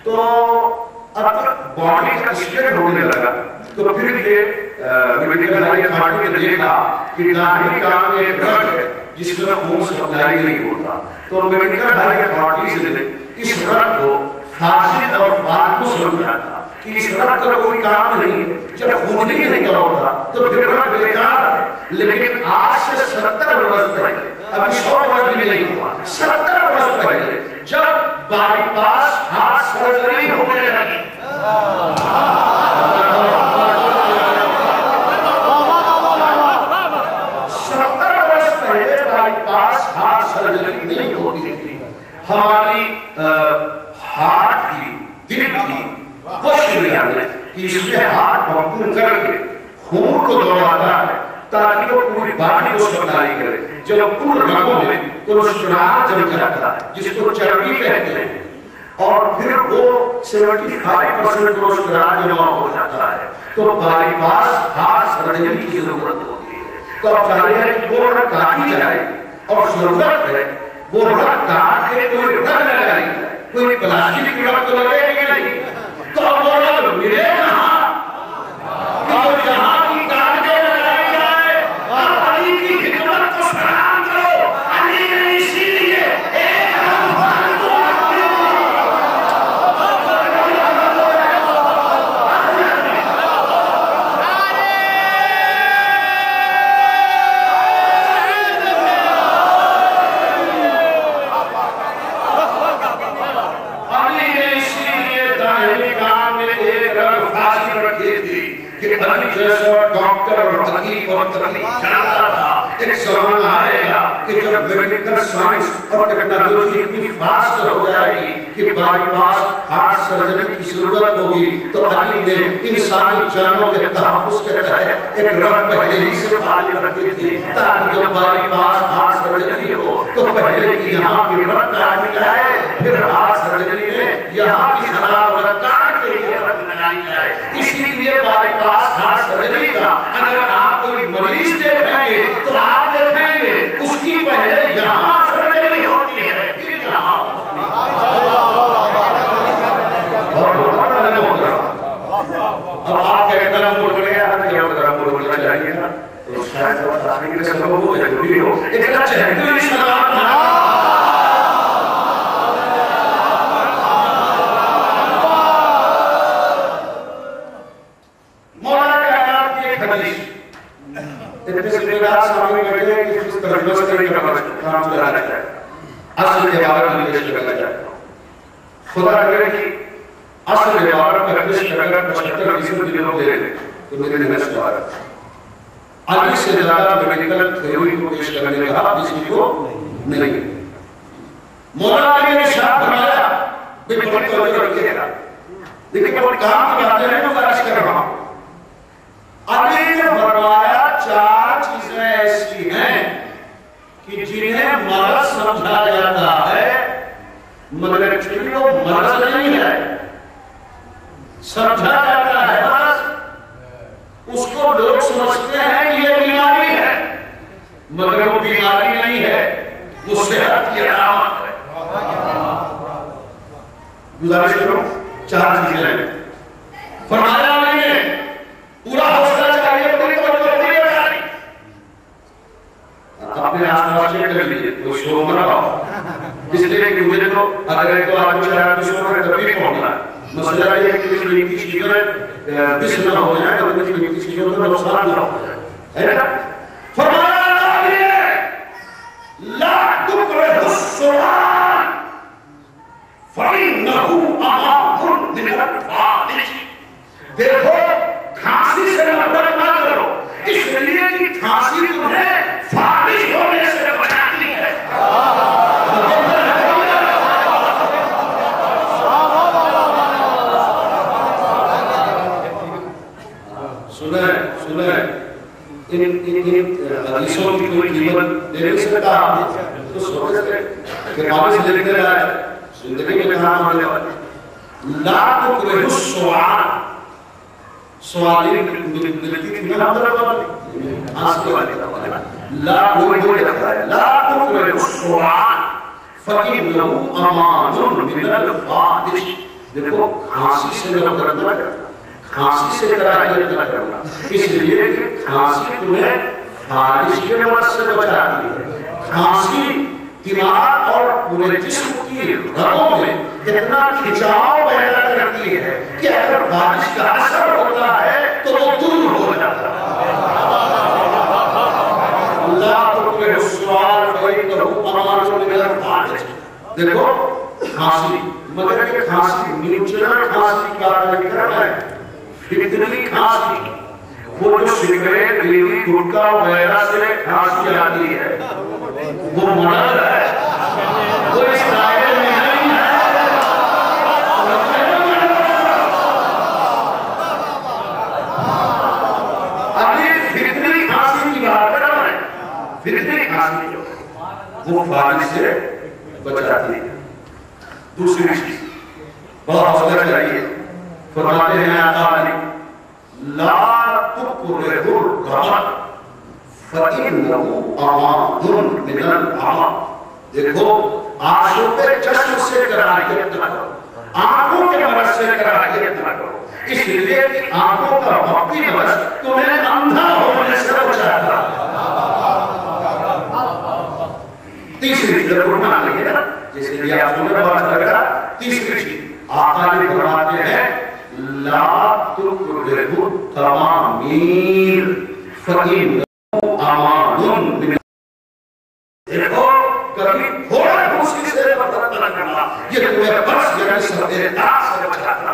S1: تو اب باڈی کا اسٹیٹ ہونے لگا تو پھر یہ میڈیکل اتھارٹی نے دیکھا کہ داہنی ٹانگ میں ایک رگ ہے جس میں خون سپلائی نہیں ہوتا. تو میڈیکل اتھارٹی نے اس رگ کو فاسد اور بات کو سمجھا تھا کہ اس رگ کا کوئی کام نہیں ہے. جب خون ہی نہیں دوڑتا تو پھر رگ بیکار ہے. لیکن آج سے 70 برس پہلے، ابھی 100 برس بھی نہیں ہوا، 70 برس پہلے جب بائی پاس ہارٹ سرجری ہونے لگی، 70 برس پہلے بائی پاس ہارٹ سرجری نہیں ہوتی تھی. ہماری ہارٹ کی دل کی وہ شریعت ہے کہ اس میں ہارٹ پمپنگ کر کے خون کو دوڑاتا ہے تاکہ وہ پوری باڈی کو سپلائی کرے. جب پورے رگوں میں کولیسٹرول جم جاتا ہے جس کو چربی کہتے ہیں اور پھر وہ 75% کولیسٹرول جمع ہو جاتا ہے تو بائی پاس ہارٹ سرجری کی ضرورت ہوتی ہے. تو اب چاہیے کہ وہ رگ کاٹی جائے اور ضرورت ہے وہ رگ کاٹ کے کوئی رگ لگائی جائے. کوئی پلاسٹک کی رگ تو لگے گی نہیں تو اب وہ رگ ملے کہاں؟ اور جہاں کی کاٹے لگائی جائے علی کی حکمت کو سلام کرو. علی نے اسی لیے ایک ڈاکٹر اور تحقیق اور تحقیق چلاتا تھا. ایک زمانہ آئے گا کہ جب میڈیکل سائنس اور ٹیکنالوجی اتنی فاسٹ ہو جائے گی کہ بائی پاس ہارٹ سرجری کی ضرورت ہوگی تو علی نے انسانی جانوں کے تحفظ کے تحت ایک رگ پہلے ہی سے خالی رکھی تھی تاکہ جب بائی پاس ہارٹ سرجری ہو تو پہلے کی یہاں کی رگ کاٹی جائے پھر ہارٹ سرجری میں یہاں کی خراب رگ کاٹ کے لیے رگ لگائی جائے. اسی لیے بائی پاس ہارٹ سرجری کا اگر آپ کوئی مریض دیکھیں گے تو کے سبب ہو یا جو بھی ہو ایک اچھا ہے کوئی سلام مولا کائنات کی ایک حدیث اتنے سے بیدار سامنے بیٹھے ہیں کہ اس ترجمہ سے نہیں کام چلانا چاہے اصل عبارت میں پیش کرنا چاہتا ہوں خدا کرے کہ اصل عبارت میں پیش کرنا 75% دنوں دے لیں تو میرے نفس عبارت آگے سے زیادہ میڈیکل تھیوری کو پیش کرنے کا کسی کو نہیں مولا علی نے شاہ فرمایا بالکل توجہ رکھیے گا لیکن وہ کام کرتے ہیں تو فرض کر رہا ہوں علی نے فرمایا 4 چیزیں ایسی ہیں کہ جنہیں مرض سمجھا جاتا ہے مگر ایکچولی وہ مرض نہیں ہے سمجھا جاتا ہے مرض اس کو لوگ سمجھتے ہیں یہ بیماری ہے مگر وہ بیماری نہیں ہے وہ صحت کی علامت ہے گزارش کرو 4 چیزیں فرمایا میں نے پورا حوصلہ چاہیے پوری توجہ پوری بیانی اپنے آس پاس چیک کر لیجیے تو شروع نہ رہا اس لیے کہ مجھے تو اگر ایک تو آدمی چاہے تو شروع ہے تبھی پہنچنا ہے مسئلہ یہ ہے کہ کسی قیمتی چیزوں میں بسم نہ ہو جائے اور کسی قیمتی چیزوں میں نقصان نہ ہو جائے ہے نا فرمایا لا تکرہ السلام فَإِنَّهُ أَمَامٌ مِنَ الْفَاحِشِ دیکھو کھانسی سے نفرت نہ کرو اس لیے کہ کھانسی تمہیں فاحش ہونے سے بچاتی ہے سنیں ان حدیثوں کی کوئی قیمت دے نہیں سکتا تو سوچتے کہ واپس دے کر آئے زندگی میں کام آنے والے لا تکرہ السؤال سوالی ملتی تھی نا حضرت والی آستے والی لا تکرہ السؤال فَإِنَّهُ أَمَانٌ مِنَ الْفَاحِشِ دیکھو کھانسی سے نفرت نہ کرنا کھانسی سے کراہیت نہ کرنا اس لیے کہ کھانسی تمہیں فاحش کے مرض سے بچاتی ہے کھانسی دماغ اور پورے جسم کی رگوں میں اتنا کھچاؤ پیدا کرتی ہے کہ اگر بارش کا اثر ہوتا ہے تو وہ دور ہو جاتا ہے اللہ تکرہ السؤال فَإِنَّهُ أَمَانٌ مِنَ الْفَاحِشِ دیکھو کھانسی مگر کہ کھانسی نیوٹرل کھانسی کا ذکر ہے فطری کھانسی وہ جو سگریٹ بیڑی گٹکا وغیرہ سے کھانسی آتی ہے وہ مرض ہے وہ اس دائرے میں نہیں ہے ابھی فطری کھانسی کی بات کر رہا ہے فطری کھانسی جو ہے وہ فاحش سے بچاتی ہے دوسری چیز بہت حوصلہ چاہیے فرماتے ہیں آقا علی لا تکرہ الرمل فَإِنَّهُ أَمَانٌ مِنَ الْأَمَانِ دیکھو آنکھوں کے چشم سے کراہیت نہ کرو آنکھوں کے مرض سے کراہیت نہ کرو اس لیے کہ آنکھوں کا وقتی مرض تمہیں اندھا ہونے سے بچاتا تیسری چیز بنا لیے نا جس لیے آپ نے بات کرا تیسری چیز آقا نے فرماتے ہیں لا تکرہ التمامیر فَإِنَّهُ أَمَانٌ مِنَ دیکھو کبھی تھوڑا خوشی سے برتن نہ کرنا یہ تمہیں بس یعنی سب سے بچاتا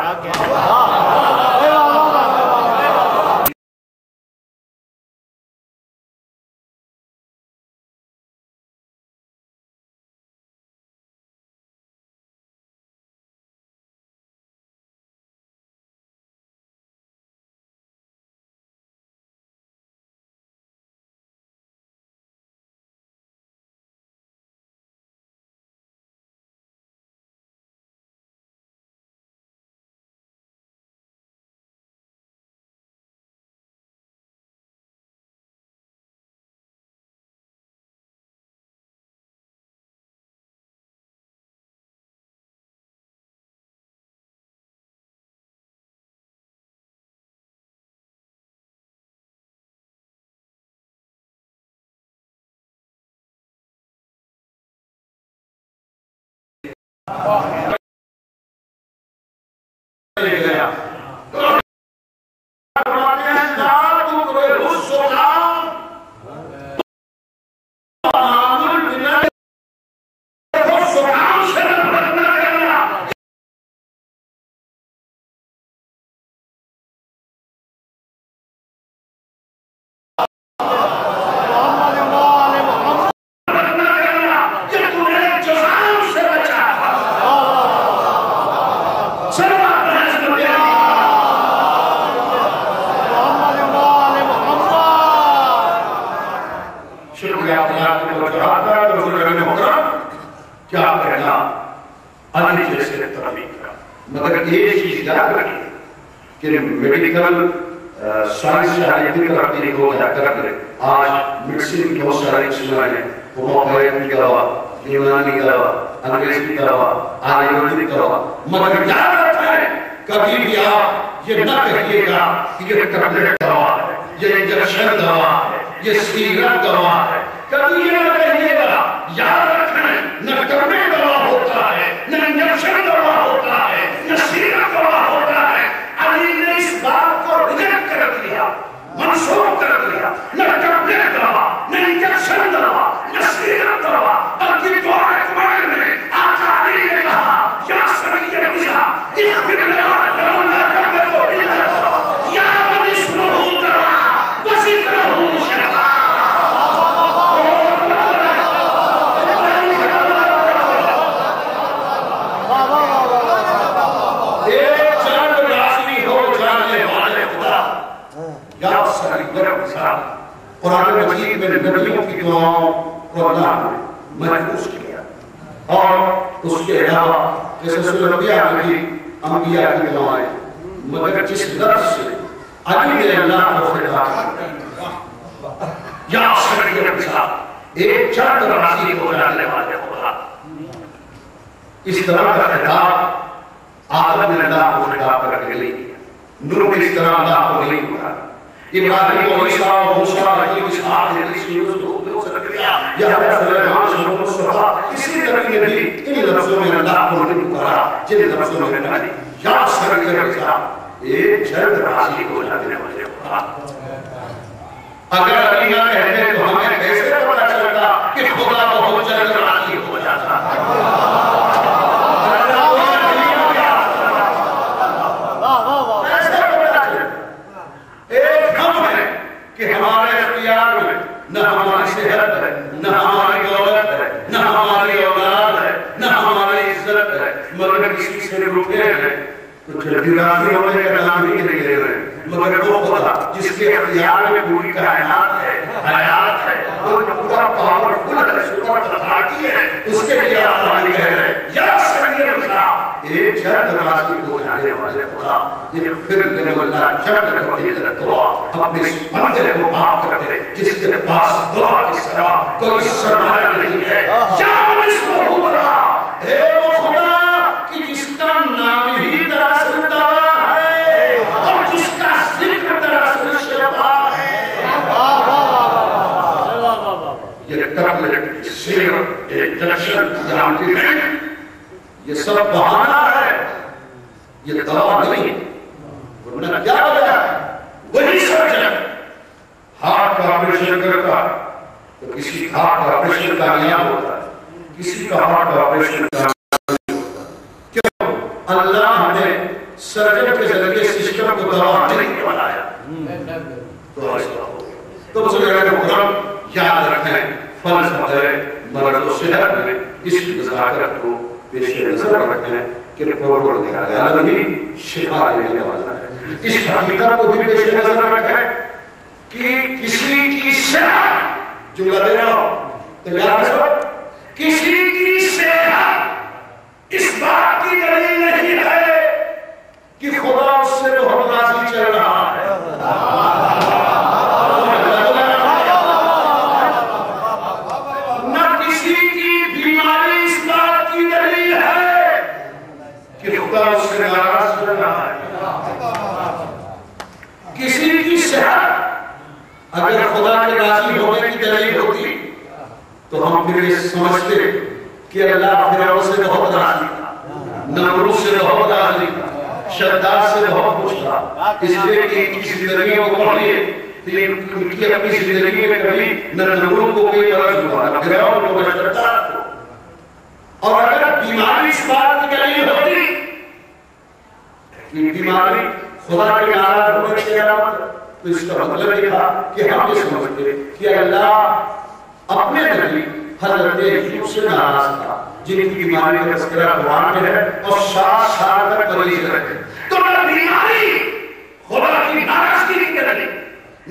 S1: مگر ایک چیز یاد رکھیں کہ میڈیکل سائنس کی ترقی ہو یا کرے آج میڈیسن کی بہت ساری چیزیں ہیں ہومیوپیتھی کا دوا یونانی کا دوا انگریزی کا دوا آیورویدک کا دوا مگر یاد رکھیں کبھی بھی آپ یہ نہ کہیے گا کہ یہ ٹیبلٹ دوا ہے یہ انجیکشن دوا ہے یہ سیرپ دوا ہے کبھی یہ نہ کہیے گا یاد رکھیں نہ ٹیبلٹ دوا ہوتا ہے نہ انجیکشن دوا ہوتا ہے نہ سیرپ دوا ہوتا ہے علی نے اس بات کو ریجیکٹ کر دیا منسوخ کر دیا نہ ٹیبلٹ دوا نہ انجیکشن دوا نہ سیرپ دوا بلکہ دعا اکبر میں آقا علی نے کہا یا سرید عزیزہ اغفر لنا ولنا نعمتو الا یا من اسمہ دعا وذکرہ شرعا قرآن مجید میں نبیوں کی دعاؤں کو اللہ نے محفوظ کیا اور اس کے علاوہ جیسے سورۃ الانبیاء میں بھی انبیاء کی دعائیں مگر جس لفظ سے علی نے اللہ کو خطاب یا سرید عزیزہ ایک چند راضی ہو جانے والے خدا اس طرح کا خطاب آدم نے اللہ کو خطاب کر کے نہیں کیا نوح اس طرح اللہ کو نہیں کہا ابراہیم و عیسیٰ و موسیٰ و اسحاق اسی طرح نے بھی ان لفظوں میں اللہ کو نہیں پکارا جن لفظوں میں نے یا سرید عزیزہ ایک جلد راضی ہو جانے والے خدا اگر علی نہ کہتے تو ہمیں کیسے پتا چلتا کہ خدا بہت جلد راضی ہو جاتا کہ ہمارے اختیار میں نہ ہماری صحت ہے نہ ہماری دولت ہے نہ ہماری اولاد ہے نہ ہماری عزت ہے مگر کسی سے رکے ہیں تو جلدی راضی ہونے کا نام ہی نہیں لے رہے مگر وہ خدا جس کے اختیار میں پوری کائنات ہے حیات ہے وہ پورا پاورفل ہے سپر اتھارٹی ہے اس کے لیے اللہ کہہ رہے یا سرید عزیزہ ایک جلد راضی ہو جانے والے خدا یہ پھر دینے والا جلد رکھتے دعا اپنے بندے کو معاف کر دے جس کے پاس دعا کی سوا کوئی سرمایہ نہیں ہے یا اسمہ دعا اے وہ خدا کہ جس کا نام ہی دراصل دعا ہے اور جس کا ذکر دراصل شفا ہے یہ ٹیبلٹ سیرپ انجیکشن ٹریٹمنٹ یہ سب بہانہ ہے یہ دوا نہیں ورنہ کیا وجہ ہے وہی سرجن ہارٹ کا آپریشن کرتا تو کسی ہارٹ کا آپریشن کامیاب ہوتا ہے کسی کا ہارٹ کا آپریشن کامیاب ہوتا ہے کیوں اللہ نے سرجن کے ذریعے سسٹم کو دوا نہیں بنایا تو ایسا ہو گیا تو بزرگان محترم یاد رکھیں فلسفہ مرض و صحت میں اس کی نزاکت کو پیش نظر رکھیں کہ پروردگار بھی شفا دینے والا ہے اس حقیقت کو بھی پیش نظر رکھیں کہ کسی کی صحت جملہ دے رہا ہوں تیار ہے کسی کی صحت اس بات کی دلیل نہیں ہے کہ خدا اس سے بہت راضی چل رہا ہے نہ کسی کی بیماری اس بات کی دلیل ہے کہ خدا اس سے ناراض چل رہا ہے کسی کی صحت اگر خدا کے راضی ہونے کی دلیل ہوتی تو ہم پھر یہ سمجھتے کہ اللہ فرعون سے بہت راضی تھا نمرود سے بہت راضی تھا، شداد سے بہت خوش تھا، اس لیے کہ ان کی زندگی کو پڑھئے ان کی اپنی زندگی میں کبھی نہ نمرود کو کوئی مرض ہوا نہ فرعون کو نہ شداد کو. اور اگر بیماری اس بات کی نہیں ہوتی کہ بیماری خدا کے ناراض ہونے کی علامت تو اس کا مطلب یہ تھا کہ ہم یہ سمجھتے کہ اللہ اپنے نبی حضرت ایوب سے ناراض تھا جن کی بیماری کا تذکرہ قرآن میں ہے اور 7 سال تک مریض رہے. تو نہ بیماری خدا کی ناراضگی کی نہیں،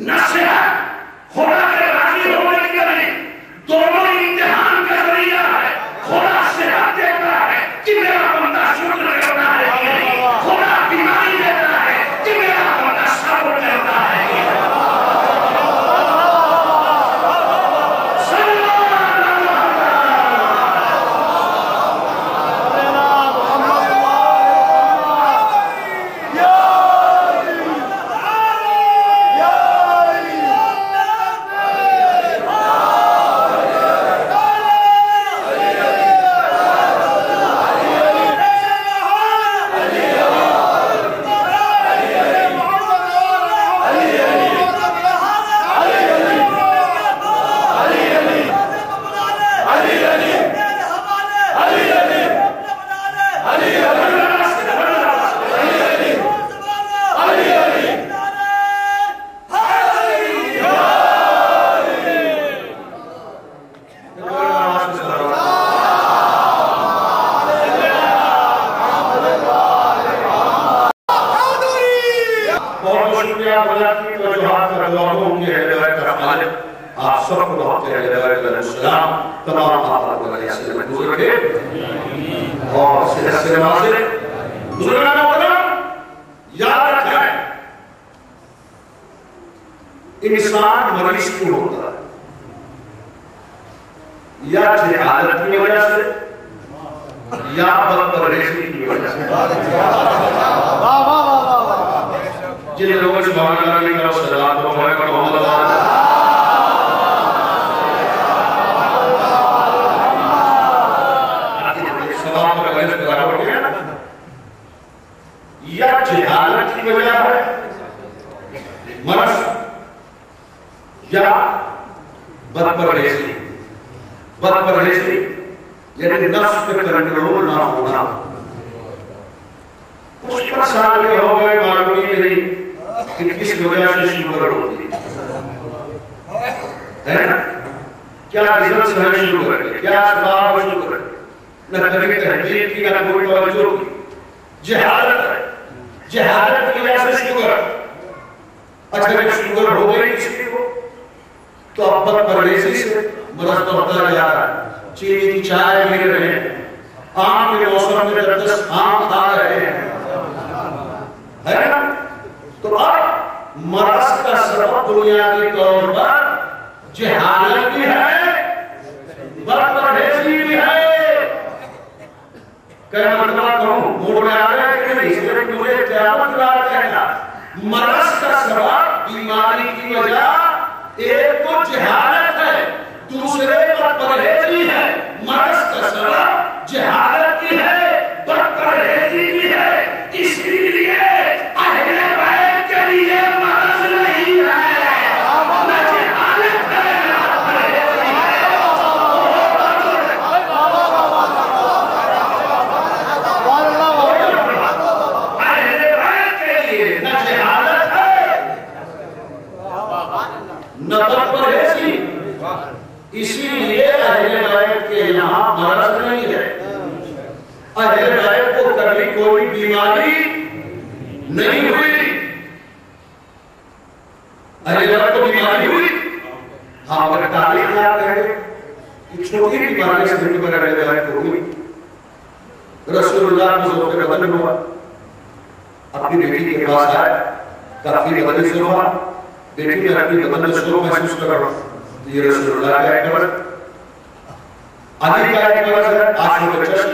S1: نہ صحت خدا کے راضی ہونے کی نہیں، دونوں امتحان کا ذریعہ ہے. خدا صحت دیتا ہے کہ میرا بندہ شکر کرتا ہے، خدا بیماری دیتا ہے کہ میرا بندہ صبر کرتا ہے. انسان مریض کیوں ہوتا ہے؟ یا جہالت کی وجہ سے یا بدپرہیزی کی وجہ سے. جن لوگوں سے سبحان اللہ نہیں کرو صلوات و محمد یا جہالت کی وجہ ہے مرض یا بدپرہیزی یعنی نفس پہ کنٹرول نہ ہونا. کچھ سال کے ہو گئے معلوم ہی نہیں کہ کس وجہ سے شوگر ہوتی ہے نا؟ کیا ریزنس ہے شوگر کے، کیا اسباب ہے شوگر کے؟ نہ کبھی تحقیق کی نہ کوئی توجہ کی. جہالت ہے، جہالت کی وجہ سے شوگر. اچھا جب شوگر ہو گئی کسی کو تو اب بدپرہیزی سے مرض بڑھتا جا رہا ہے. چینی کی چائے پی رہے ہیں، آم کے موسم میں 10 آم کھا رہے ہیں، ہے نا؟ تو اب مرض کا سبب بنیادی طور پر جہالت بھی ہے، بدپرہیزی بھی ہے. کیا مطلب کہوں موڑ میں آ رہا ہے کہ نہیں؟ اس لیے مجھے قیامت رات کہنا مرض کا سبب بیماری کی وجہ ایک تو جہالت ہے، دوسرے بدپرہیزی ہے. مرض کا سبب جہالت کی ہے، بدپرہیزی بھی ہے. اس لیے اہل بیت کے لیے مرض نہیں ہے، نہ جہالت ہے نہ بدپرہیزی ہے. اہل بیت کے لیے نہ جہالت ہے نہ بدپرہیزی. اسی لیے اہل بیت کے یہاں مرض نہیں ہے. اہل بیت کو کبھی کوئی بیماری نہیں ہوئی. اہل بیت کو بیماری ہوئی؟ ہاں، اگر تاریخ یاد ہے کہ چھوٹی بیماری سے زندگی پر اہل بیت کو ہوئی. رسول اللہ کو ذوق بدن ہوا، اپنی بیٹی کے پاس آئے، کافی بدن سے ہوا، بیٹی میں اپنی بدن سے شروع محسوس کر رہا ہوں. یہ رسول اللہ کا ایک مرض، علی کا ایک مرض ہے آنکھوں کا چشم،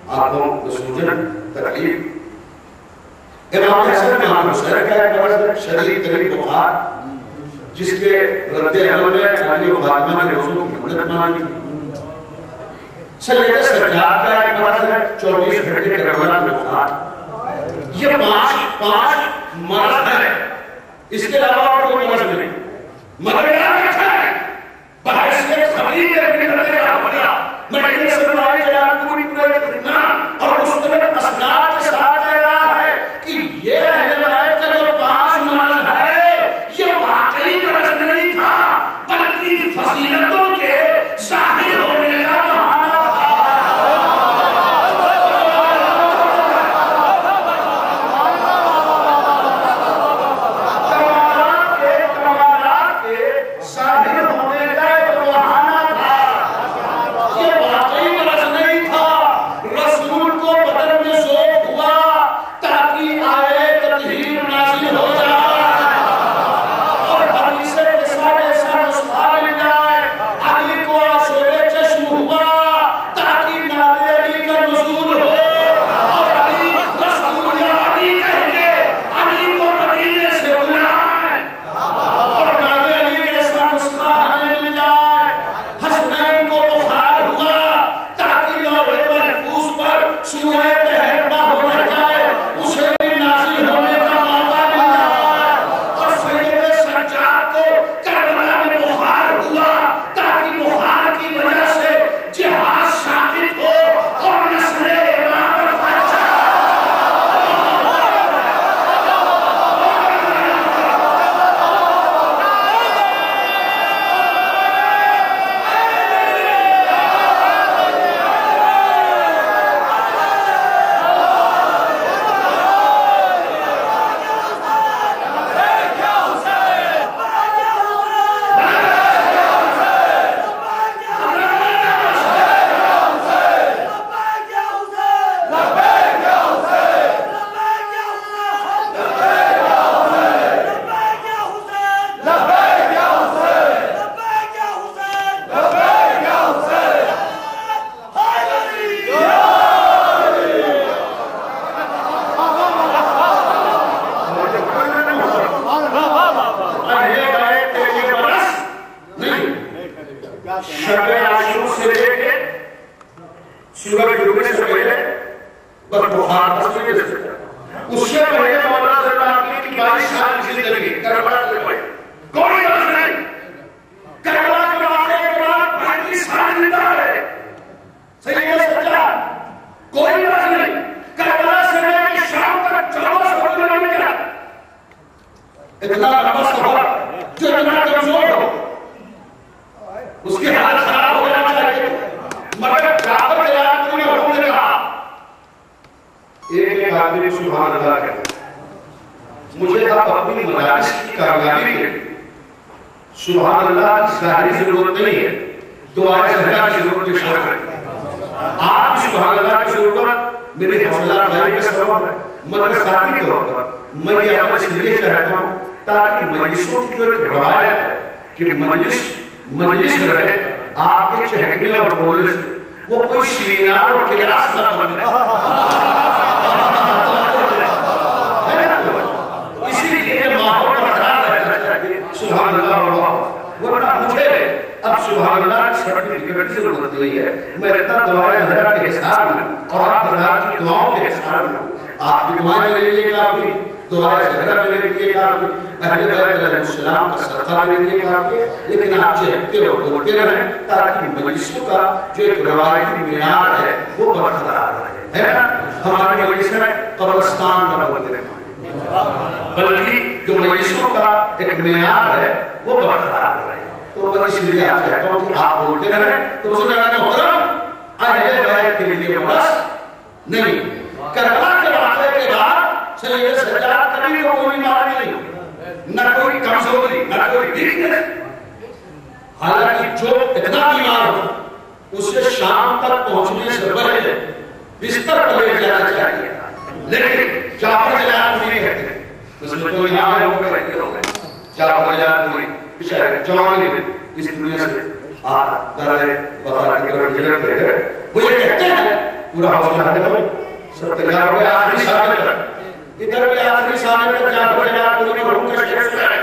S1: آنکھوں کو سوجن، تکلیف. امام حسن امام حسین کا ایک مرض ہے شدید ترین بخار، جس کے رد عمل میں علی و فاطمہ نے رسول کی مدد مانگی. سید سجاد کا ایک مرض ہے 24 گھنٹے کربلا میں بخار. یہ پانچ مرض ہے. اس کے علاوہ اور کوئی مرض نہیں. مگر یاد رکھیں بحث کے خبری کے کرنے کا بڑا مدینہ سے بنائی جلال پوری پورے اتنا اور مستقل اسناد کے ساتھ لے رہا ہے کہ یہ اہل بیت کا جو 5 مرض ہے یہ واقعی مرض نہیں تھا بلکہ فضیلتوں کے ظاہر ہونے کا بہانہ تھا. کمالات کے ظاہر ہونے کا ایک بہانہ تھا. یہ واقعی مرض نہیں تھا. رسول کو بدن میں ذوق ہوا تاکہ آئے تطہیر نازل ہو جائے اور حدیث ایسا سوال جائے. علی کو آسوئے چشم ہوا تاکہ ناد علی کا نزول ہو اور علی رسول یا علی کہہ کے علی کو مدینے سے بلائیں اور ناد علی کے ساتھ مسکراہنے مل جائے. حسنین کو بخار ہوا تاکہ لوح محفوظ پر سورہ تہربہ ہو جائے اسے بھی نازل ہونے کا موقع مل جائے. اور سید سجاد کو کربلا میں بخار ہوا تاکہ بخار کی وجہ سے جہاد ثابت ہو اور نسل امام بچہ. شب عاشور سے لے کے سورج ڈوبنے سے پہلے بس بخار تصویر دے سکتا. اس سے پہلے مولا صلی اللہ علیہ کی 22 سال کی زندگی کربلا سے پہلے کوئی عرض نہیں. کربلا کے واقعے کے بعد 35 سال زندہ ہے سید سجاد. کوئی عرض نہیں. کربلا سے لے کے شام تک 14 کلومیٹر اتنا لمبا سفر جو اتنا کمزور ہو اس کی حالت خراب ہو جانا چاہیے. مگر جعفر جلال کو نے حکم نے کہا ایک آدمی سبحان اللہ کہتا مجھے آپ اپنی مجالس کی کامیابی ہے سبحان اللہ کی ظاہری ضرورت نہیں ہے دعائے زہرا کی ضرورت شرط ہے. آپ سبحان اللہ کی ضرورت میرے حوصلہ افزائی کا سبب ہے. مگر ذاتی طور پر میں یہ عمل اس لیے چاہتا ہوں تاکہ مجلسوں کی جو روایت ہے کہ مجلس رہے آپ کے چہکنے اور بولنے سے وہ کوئی سینار اور کلاس نہ بن رہے. اسی لیے ماحول برقرار رہنا چاہیے. سبحان اللہ اور ورنہ مجھے اب سبحان اللہ کی سرٹیفکیٹ کی ضرورت نہیں ہے. میں اتنا دعائیں حضرت کے حساب میں اور آپ حضرات کی دعاؤں کے حساب میں آپ کی دعائیں میرے لیے کافی دعائیں حضرت میرے لیے کافی اہل بیت علیہ السلام کا صدقہ میرے لیے کافی ہے. لیکن آپ چہکتے ہو بولتے رہیں تاکہ مجلسوں کا جو ایک روایتی معیار ہے وہ برقرار رہے ہے نا. ہمارے مجلس میں قبرستان کا بولتے رہے بلکہ جو مجلسوں کا ایک معیار ہے وہ برقرار رہے. تو میں اس لیے آپ کہتا ہوں کہ آپ بولتے رہیں تو اس میں محترم اہل بیت کے لیے بس نہیں. کربلا کے واقعے کے بعد سید سجاد کبھی کو کوئی بیماری نہیں ہوئی نہ کوئی کمزوری نہ کوئی ویکنس. حالانکہ جو اتنا بیمار ہو اسے شام تک پہنچنے سے پہلے بستر پر لے جانا چاہیے. لیکن جعفر جلال نہیں کہتے مسلم تو یہاں ہے وہ کہتے ہو گئے جعفر جلال کوئی جوانی میں اس دنیا سے درائے وفا کی طرف ہجرت کر گئے. وہ یہ کہتے ہیں پورا حوصلہ ہے تو سب تیار ہو گئے آخری سال تک ادھر بھی آخری سال تک جعفر جلال کو مرحوم کا شیخ ہے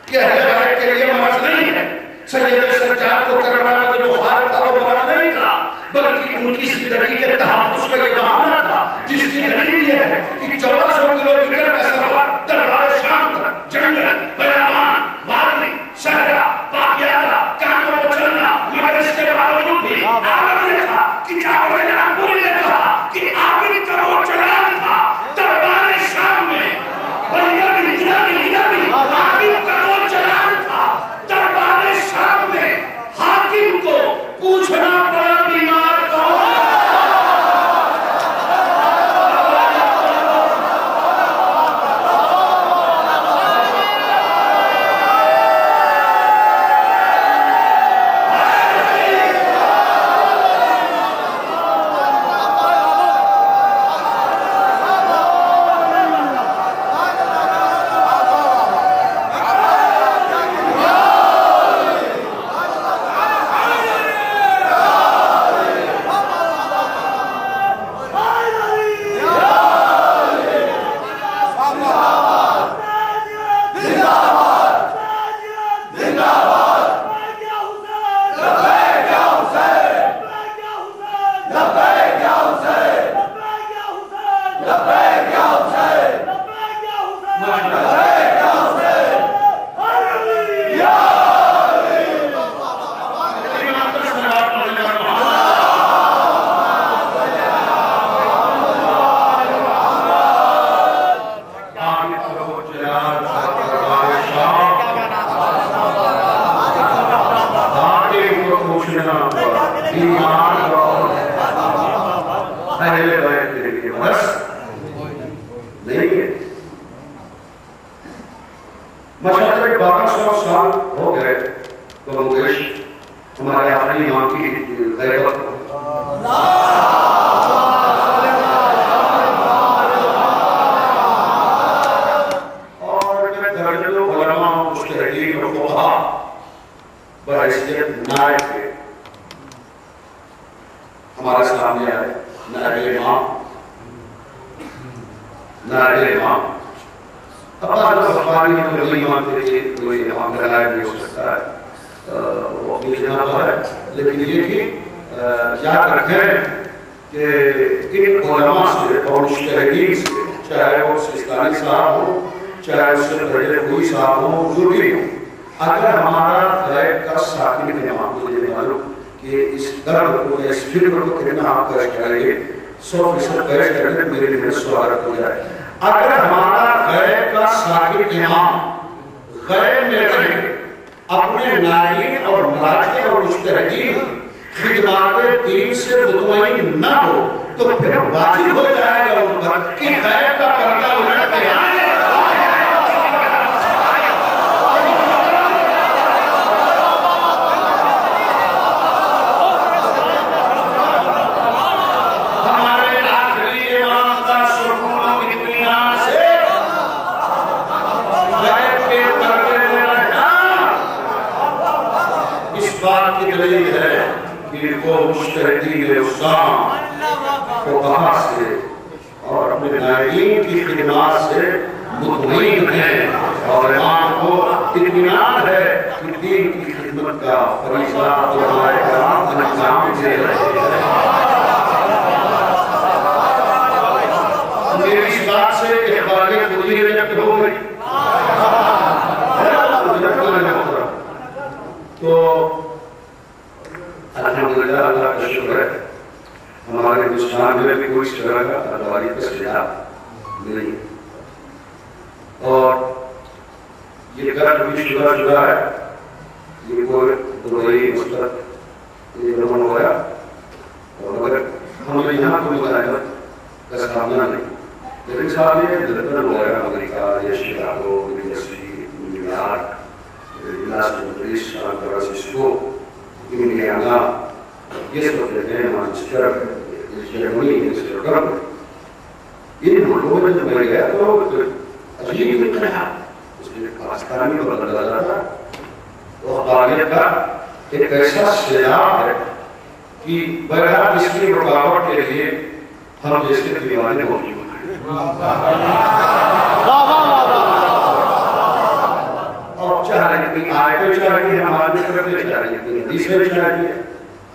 S1: کہ اہل بیت کے لیے مرض نہیں ہے. سید سجاد کو کربلا میں جو بخار تھا وہ مرض نہیں تھا بلکہ ان کی زندگی کے تحفظ کا یہ بہانہ تھا، جس کی دلیل یہ ہے کہ 1400 کلومیٹر کا سفر دربار شام تک جنگل، بیابان، وادی، صحرا، باقیارہ، کانوں کو چلنا، مگر اس کے باوجود بھی آپ نے کہا کہ جعفر ابو نے کہا کہ آخری کا وہ چلان تھا دربار شام میں، آخری کا وہ چلان تھا دربار شام میں، حاکم کو پوچھنا پڑا بیمار کون؟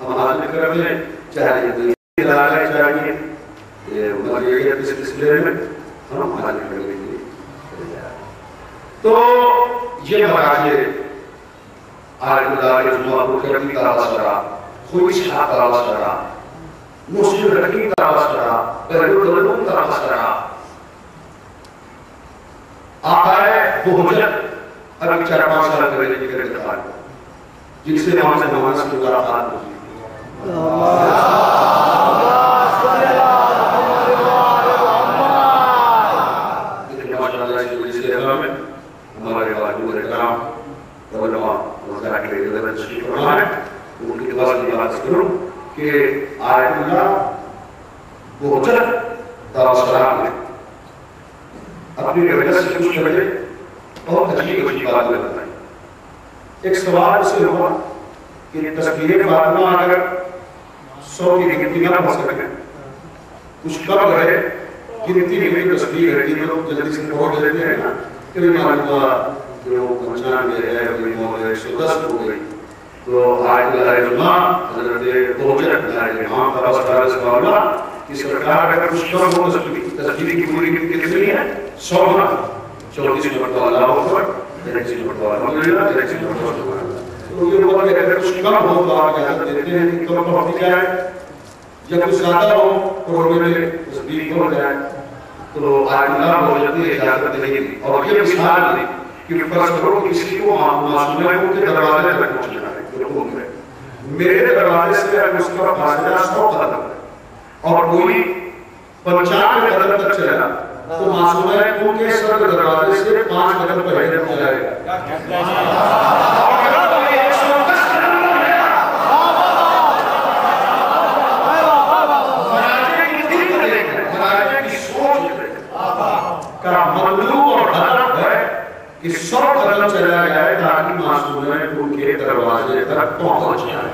S1: ہم حاضر کر لیں چاہے دلانے چاہیے ملیریت کے سلسلے میں ہم حل کرنے کے لیے تو یہ مراجع عالم اللہ جمعہ بکرمی تراسرا خوش حق تراسرا مسلم رقی تراسرا پہلو دلون تراسرا آقائے بہجت ابھی 4-5 سال کرنے کے انتقال جن سے وہاں سے نماز کی ملاقات ہوئی ہمارے واجب اکرام علماء وزراء کے لیے تشریف فرما ہے ان کی بات کی بات کروں کہ آیت اللہ بہجت دارالسلام نے اپنی وجہ سے کچھ بجے بہت اچھی بات میں بتائی. ایک سوال سے ہوا کہ تصویر فاطمہ اگر 100 کی گنتی نہ پڑھ سکیں کچھ کم رہے گنتی میں تصویر ہے کہ لوگ جلدی سے پڑھ لیتے ہیں نا کہ معلوم ہوا کہ وہ 95 ہے وہ 110 ہو گئی تو آج اللہ حضرت بہجت امام طلبہ تعالیٰ سے معاملہ کہ سرکار اگر کچھ کم ہو تصویر کی پوری گنتی کتنی ہے 100 نہ 34 مرتبہ اللہ اکبر 33 مرتبہ الحمدللہ 33 مرتبہ سبحان اللہ. تو یہ بات ہے اگر کچھ کم ہو تو آپ اجازت دیتے ہیں کہ کم پڑھتی جائے جب کچھ زیادہ ہو پڑھنے میں تصویر ہو جائے تو آج اللہ بہجت نے اجازت نہیں دی اور یہ مثال دی کہ فرض کرو کسی کو معصومہ کو کے دروازے تک پہنچنا ہے بالکل میں میرے دروازے سے اگر اس کا فاصلہ 100 قدم ہے اور کوئی 95 قدم تک چلا تو معصومہ کو کے سر دروازے سے 5 قدم پہلے پہنچ جائے گا. مطلوب اور ہدف ہے کہ 100 قدم چلا جائے تاکہ معصومہ ان کے دروازے تک پہنچ جائے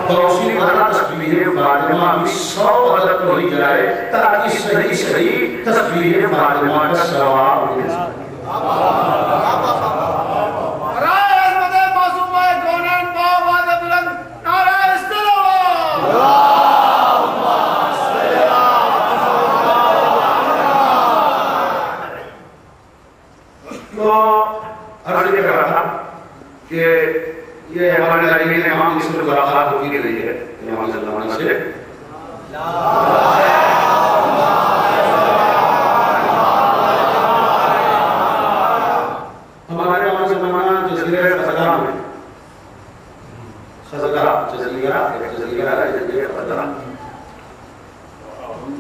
S1: اور اسی طرح تصویر فاطمہ بھی 100 قدم پڑھی جائے تاکہ صحیح تصویر فاطمہ کا ثواب مل جائے. کہ یہ ہمارے نبی امام سے ملاقات ہوتی رہی ہے امام صلی اللہ علیہ وسلم سے ہمارے امام زمانہ جزیرہ خزرہ میں جزیرہ خزرہ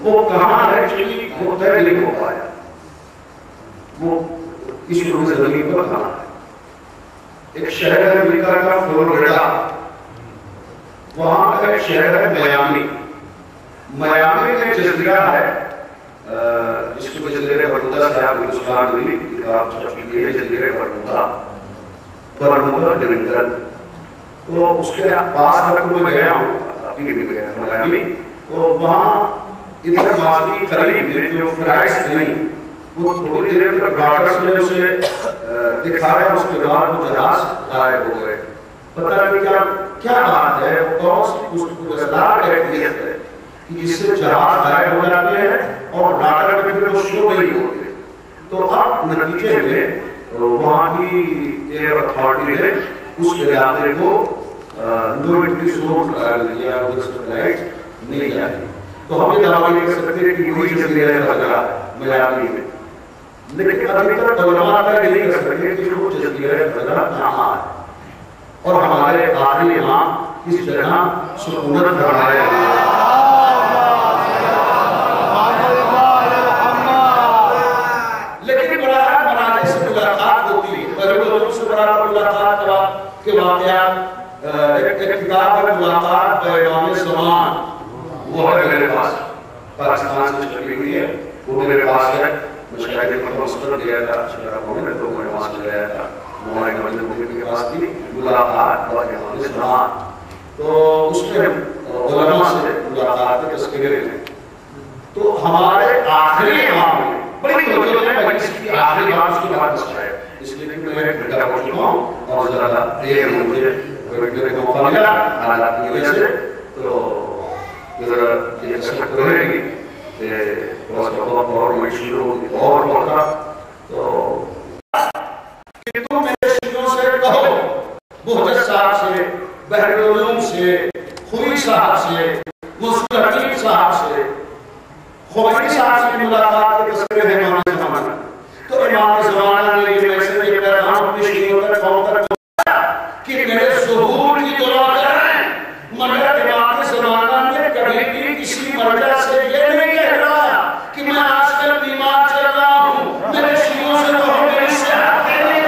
S1: وہ کہاں ہے کہ وہ طے نہیں ہو پایا وہ اس روز زمین پر کہاں ہے. ایک شہر ہے امریکہ کا فلوریڈا وہاں کا ایک شہر ہے میامی میں جزیرہ ہے جس کو جزیرہ برمودا سے آپ ہندوستان میں کتاب چھپی ہے جزیرہ برمودا ٹرنگل. تو اس کے پاس تک میں گیا ہوں اپنی بھی گیا میامی تو وہاں ادھر ماضی قریب میں جو فرائس نہیں وہ تھوڑی دیر تک گارڈرز نے اسے دکھایا اس کے بعد وہ جہاز غائب ہو گئے. پتہ نہیں کیا بات ہے وہ کون سی وزدار کیفیت ہے کہ جس سے جہاز غائب ہو جاتے ہیں اور رادار میں پھر وہ شو نہیں ہوتے. تو اب نتیجے میں وہاں کی ایئر اتھارٹی نے اس علاقے کو نو انٹری زون قرار دیا اور اس پر لائٹ نہیں جاتی. تو ہم یہ دعویٰ نہیں کر سکتے کہ وہی جزیرہ خزرہ میامی میں لیکن ابھی تک علماء تک نہیں کر سکتے کہ وہ جزیرہ خزرہ کہاں ہے اور ہمارے آخری امام اس جگہ سکونت فرمائے. لیکن بڑا مناظر سے ملاقات ہوتی ہے پہلے سے بڑا ملاقات کے واقعات ایک کتاب ہے ملاقات پیغام زمان وہ ہے میرے پاس پاکستان سے چھپی ہوئی ہے وہ میرے پاس ہے. مشاہدے پر مصدر دیا تھا شرح ہونے تو میں وہاں سے گیا تھا مولانا مجد مجد کے پاس تھی ملاقات پیغام زمان. تو اس میں علماء سے ملاقات کے تذکرے ہیں. تو ہمارے آخری امام بڑی توجہ ہے مجلس کی آخری بات کی بات ہے اس لیے کہ میں ایک گھنٹہ پہنچ چکا ہوں اور ذرا دیر مجھے بیٹھنے کا موقع ملا حالات کی وجہ سے. تو یہ سب کرے گی کہ بہت بہت اور مشکل ہوگی اور ہوگا تو کہ تم میرے شیعوں سے کہو بہجت صاحب سے بحر العلوم سے خوئی صاحب سے منصور حکیم صاحب سے خوئی صاحب سے ملاقات کے تذکرے ہیں امام زمانہ تو امام زمانہ نے یہ میسج یہ پیغام اپنی شیعوں تک قوم تک کہ میرے ظہور کی دعا کریں مگر امام زمانہ نے کبھی بھی کسی مرجع سے یہ نہیں کہہ رہا کہ میں آج کل بیمار چل رہا ہوں میرے شیعوں سے کہو میری صحت کے لیے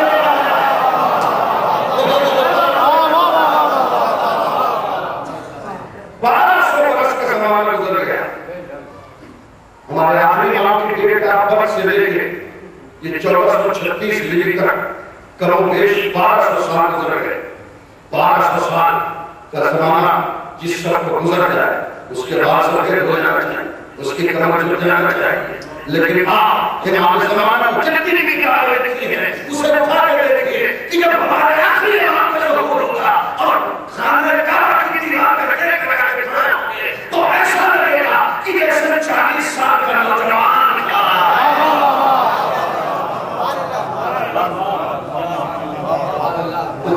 S1: 1200 برس کا زمانہ گزر گیا ہمارے آخری امام کی ڈیٹ آپ برس سے لے کے یہ 1436 ہجری تک کرو بیش 1200 سال گزر گئے 1200 سال کا زمانہ جس طرح کو گزر جائے اس کے بعد وغیر ہو جانا چاہیے اس کی کمر جھک جانا چاہیے لیکن آپ امام زمانہ کو جتنی بھی کاروائی دیکھی ہے اسے اٹھا کے دیکھیے کہ جب ہمارے آخری امام کا ظہور ہوگا اور خانہ کعبہ کی دیوار پہ رکھے لگا کے کھڑے ہوں گے تو ایسا لگے گا کہ جیسے 40 سال کا نوجوان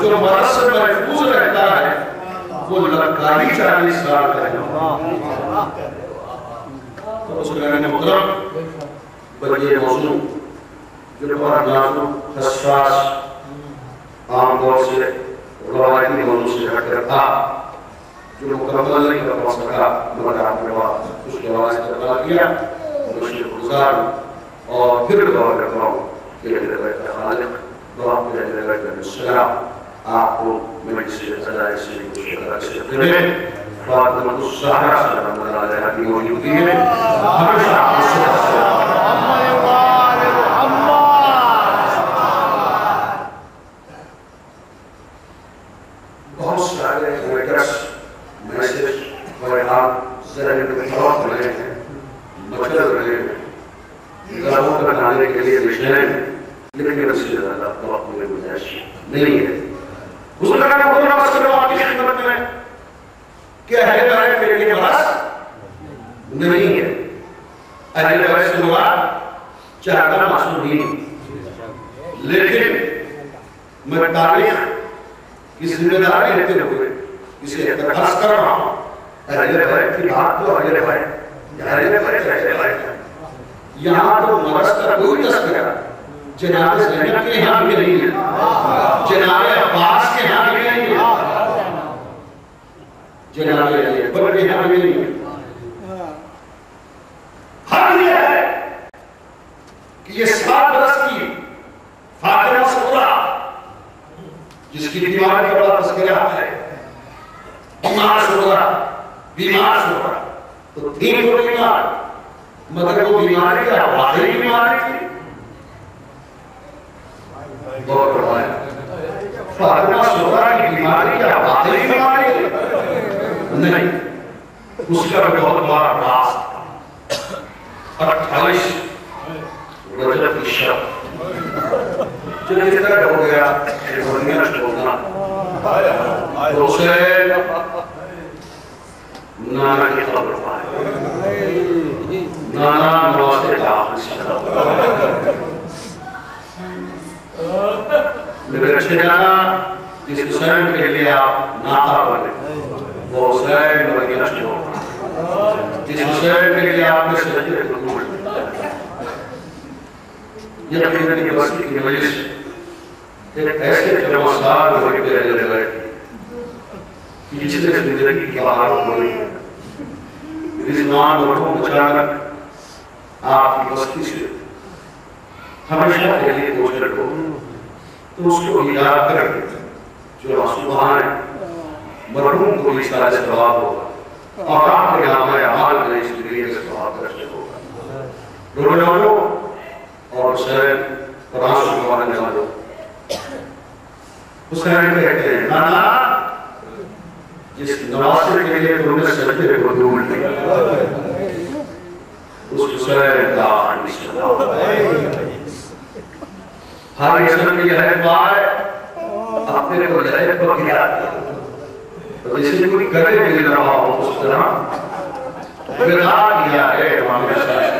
S1: جو مرض سے محفوظ رہتا ہے وہ لگاری 40 سال کا ہے تو اس لئے محترم بلکہ موضوع جو بہت نازک حساس عام طور سے روایتی موضوع سے ہٹ کر تھا جو مکمل نہیں کر سکا مگر آپ نے کچھ روایت سے بتا دیا اور شکر گزار اور پھر دعا کرتا ہوں کہ خالق دعا کے السلام آپ کو میری سے سزائے سے کچھ سے کریں فاطمہ الزہرا سلام اللہ علیہ کی موجودگی ہے ہمیشہ بہت سارے لیٹرس میسج بیانات ذہن میں بہت رہے ہیں مچل رہے ہیں گھروں کا کھانے کے لیے مشنیں لیکن رسول اللہ تو اپنے گزارش نہیں ہے حضور نے خود نماز کرو آپ کی خدمت میں کہ اہل بیت کے لیے مرض نہیں ہے اہل بیت سے مراد چاہتا معصومین لیکن میں تاریخ کی ذمہ داری لیتے ہوئے اسے اعتراض کر رہا ہوں اہل بیت کی بات تو اہل بیت یہاں تو مرض کا کوئی تذکرہ جناب زینب کے یہاں بھی نہیں ہے جناب عباس کے یہاں بھی نہیں ہے جناب اکبر کے یہاں بھی نہیں ہے حق یہ ہے کہ یہ 7 برس کی فاطمہ صغرا جس کی بیمار کا بڑا تذکرہ ہے بیمار صغرا تو تھی تو بیمار مگر وہ بیماری کیا واقعی بیماری تھی غور فرمائیں فاطمہ صغرا کی بیماری کیا واقعی بیماری تھی نہیں اس کا بہت بڑا راز تھا 28 رجب کی شب جب یہ طرح ہو گیا کہ دنیا چھوڑنا تو اسے نانا کی خبر پائے نانا نوازے کا میرے اچھے جانا جس حسین کے لیے آپ ناتا بنے وہ حسین مدینہ چھوڑ جس حسین کے لیے آپ نے سجدے قبول یہ اپنی یونیورسٹی کی مجلس ایک ایسے جمعسار ہوئی پہ رہ گئے کہ جس نے زندگی کی بہار ہوئی رضوان مرحوم اچانک آپ کی بستی سے ہمیشہ کے لیے گزر ہو تو اس کو یاد کر جو صبح مرحوم کو اس طرح سے ثواب ہوگا اور آپ کے نام اعمال میں اس لیے سے ثواب درج ہوگا رولو اور حسین قرآن سنوانے والوں حسین کہتے ہیں نانا جس نواسے کے لیے تم نے سجدے کو دھول دیا اس حسین کا ہر اسم کی ہے بائے اپنے کو لہے کو گیا تو جسے کوئی کرے مل رہا ہو اس طرح بتا دیا ہے امام حسین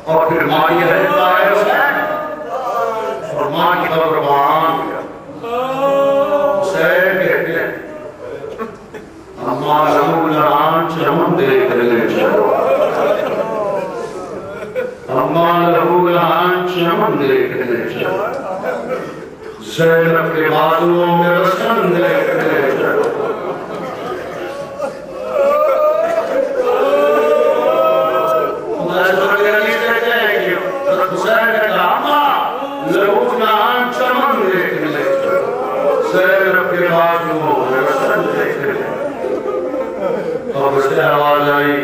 S1: اور پھر ماں یہ رہتا ہے حسین اور ماں کی قبر وہاں گیا حسین کہتے ہیں اماں لہولان چمن دیکھنے چلو اماں لہولان چمن دیکھنے چلو زینب کے بازوؤں میں رسن دیکھنے چلو اور اس سے آواز آئی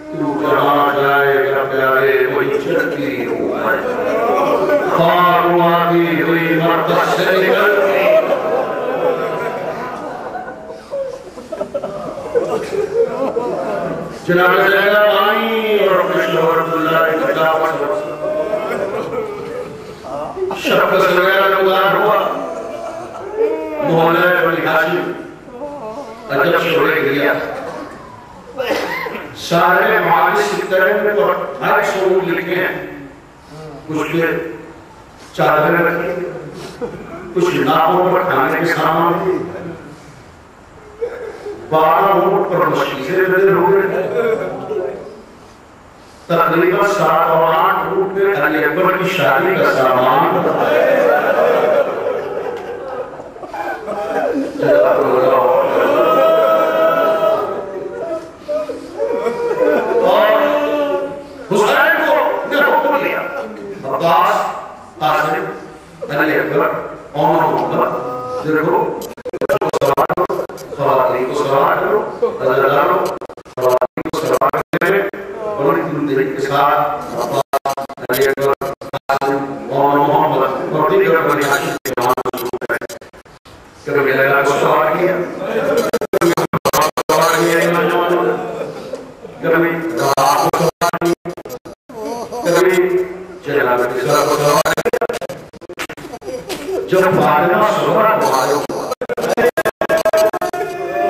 S1: تو جہاں جائے گا پیارے وہی چلتی ہوئی خار وادی ہوئی مرکز سے نکلتی جناب زینب آئیں اور کشور عبداللہ کی دعوت شخص وغیرہ نگار ہوا محلہ بنی ہاشم عجب شعرے گریا سارے معالس کی طرح میں تو ہر شعور لکھے ہیں کچھ کے چادریں رکھی کچھ ناپوں پر کھانے کے سامان 12 اونٹ پر مشکیزیں نظر ہوئے تقریباً 7 اور 8 اونٹ میں علی اکبر کی شادی کا سامان حسین کو نے حکم دیا عباس قاسم علی اکبر عمر محمد دیکھو خواتین کو سوار کرو رضالانو خواتین کو سوار کرے اور ان کے ساتھ عباس علی اکبر قاسم عمر محمد اور دیگر بنی ہاشم کے نام شروع کریں کبھی لیلا کو سوار کیا جب فاطمہ سہرا بہارو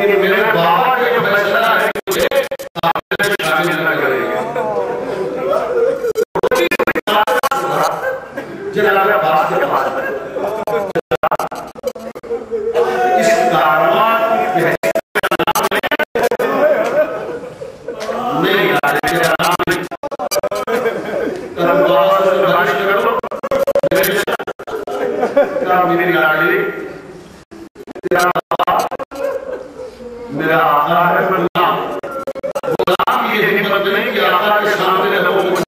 S1: کہ میرے بابا کا جو فیصلہ ہے مجھے آپ نے شامل نہ کریں گے جناب عباس کے پاس اس کاروان کی نہیں آنے کے نام میں کرم بابا سے بارش کر لو میری لاڈلی تیرا بابا میرا آقا ہے غلام غلام کی یہ ہمت نہیں کہ آقا کے سامنے لوگوں کو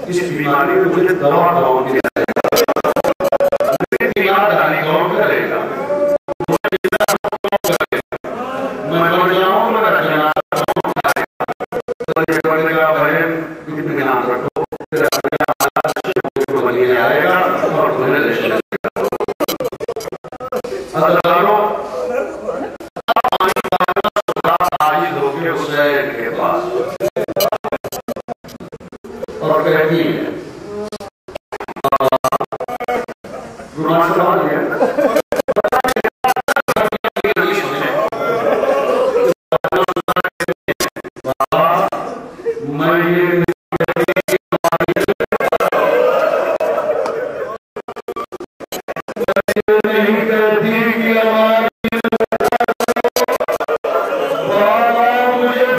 S1: اس بیماری میں مجھے دوا کون دیا میری بیمار دانی کون کرے گا میں مر جاؤں میں رکھنا کون کرے گا تو یہ بڑھنے گا بہن کتنے نام رکھو پھر اپنے حالات سے وہ بنی آئے گا اور تمہیں لے لے گا اداروں پانی پانا آئی دھوکے حسین کے پاس اور کہتی ہے